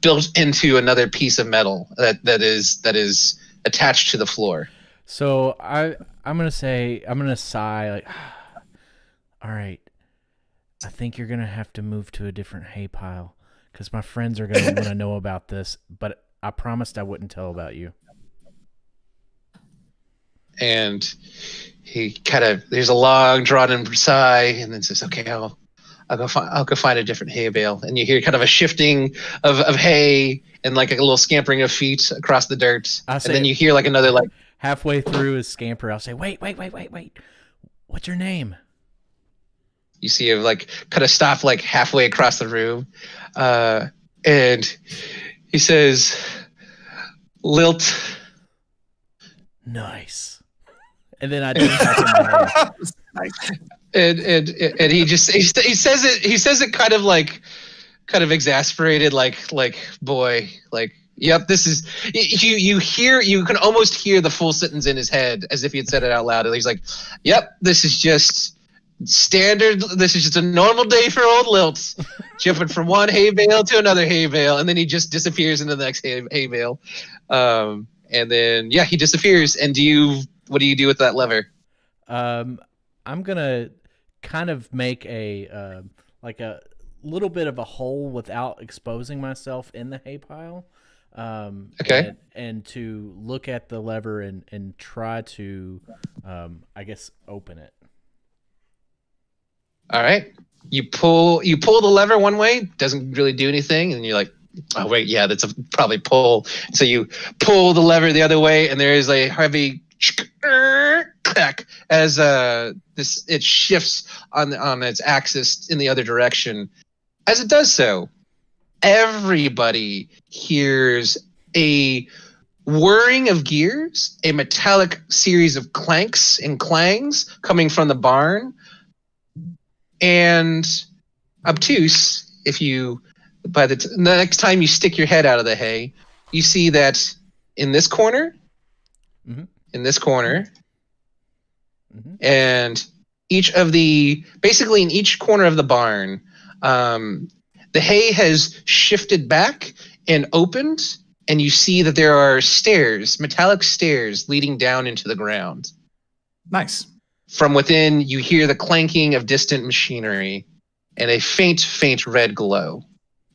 built into another piece of metal that is attached to the floor. So I'm gonna sigh like, all right. I think you're gonna have to move to a different hay pile because my friends are gonna want to know about this. But I promised I wouldn't tell about you. And he there's a long drawn in sigh, and then says, "Okay, I'll go find a different hay bale." And you hear kind of a shifting of hay and like a little scampering of feet across the dirt. I And say- then you hear like another like, Halfway through his scamper, I'll say, wait. What's your name? You see him like kind of stop like halfway across the room, and he says, "Lilt." Nice. And then I think I And he just he says it kind of exasperated, like boy, like, yep, this is you can almost hear the full sentence in his head as if he had said it out loud. And he's like, yep, this is just standard. This is just a normal day for old Lilt, jumping from one hay bale to another hay bale, and then he just disappears into the next hay bale. And then he disappears. And what do you do with that lever? I'm gonna kind of make a like a little bit of a hole without exposing myself in the hay pile. Okay. And to look at the lever and try to, I guess, open it. All right. You pull the lever one way, doesn't really do anything, and you're like, oh wait, yeah, that's a probably pull. So you pull the lever the other way, and there is a heavy crack as it shifts on its axis in the other direction. As it does so, everybody hears a whirring of gears, a metallic series of clanks and clangs coming from the barn. And Obtuse, by the next time you stick your head out of the hay, you see that in this corner, Mm-hmm. in this corner, Mm-hmm. and basically in each corner of the barn, the hay has shifted back and opened, and you see that there are stairs, metallic stairs leading down into the ground. Nice. From within, you hear the clanking of distant machinery and a faint red glow.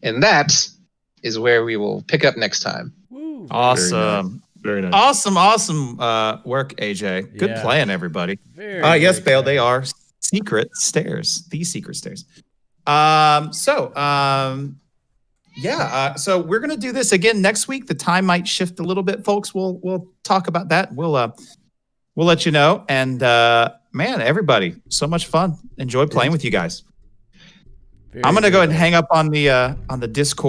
And that is where we will pick up next time. Woo. Awesome. Very nice. Awesome work, AJ. Good Yeah. plan, everybody. Very, Yes, very Bale, good. they are secret stairs. These secret stairs. So we're gonna do this again next week. The time might shift a little bit, folks. We'll talk about that. We'll let you know. And man, everybody, so much fun. Enjoy playing with you guys. Very, I'm gonna go very ahead and hang up on the Discord.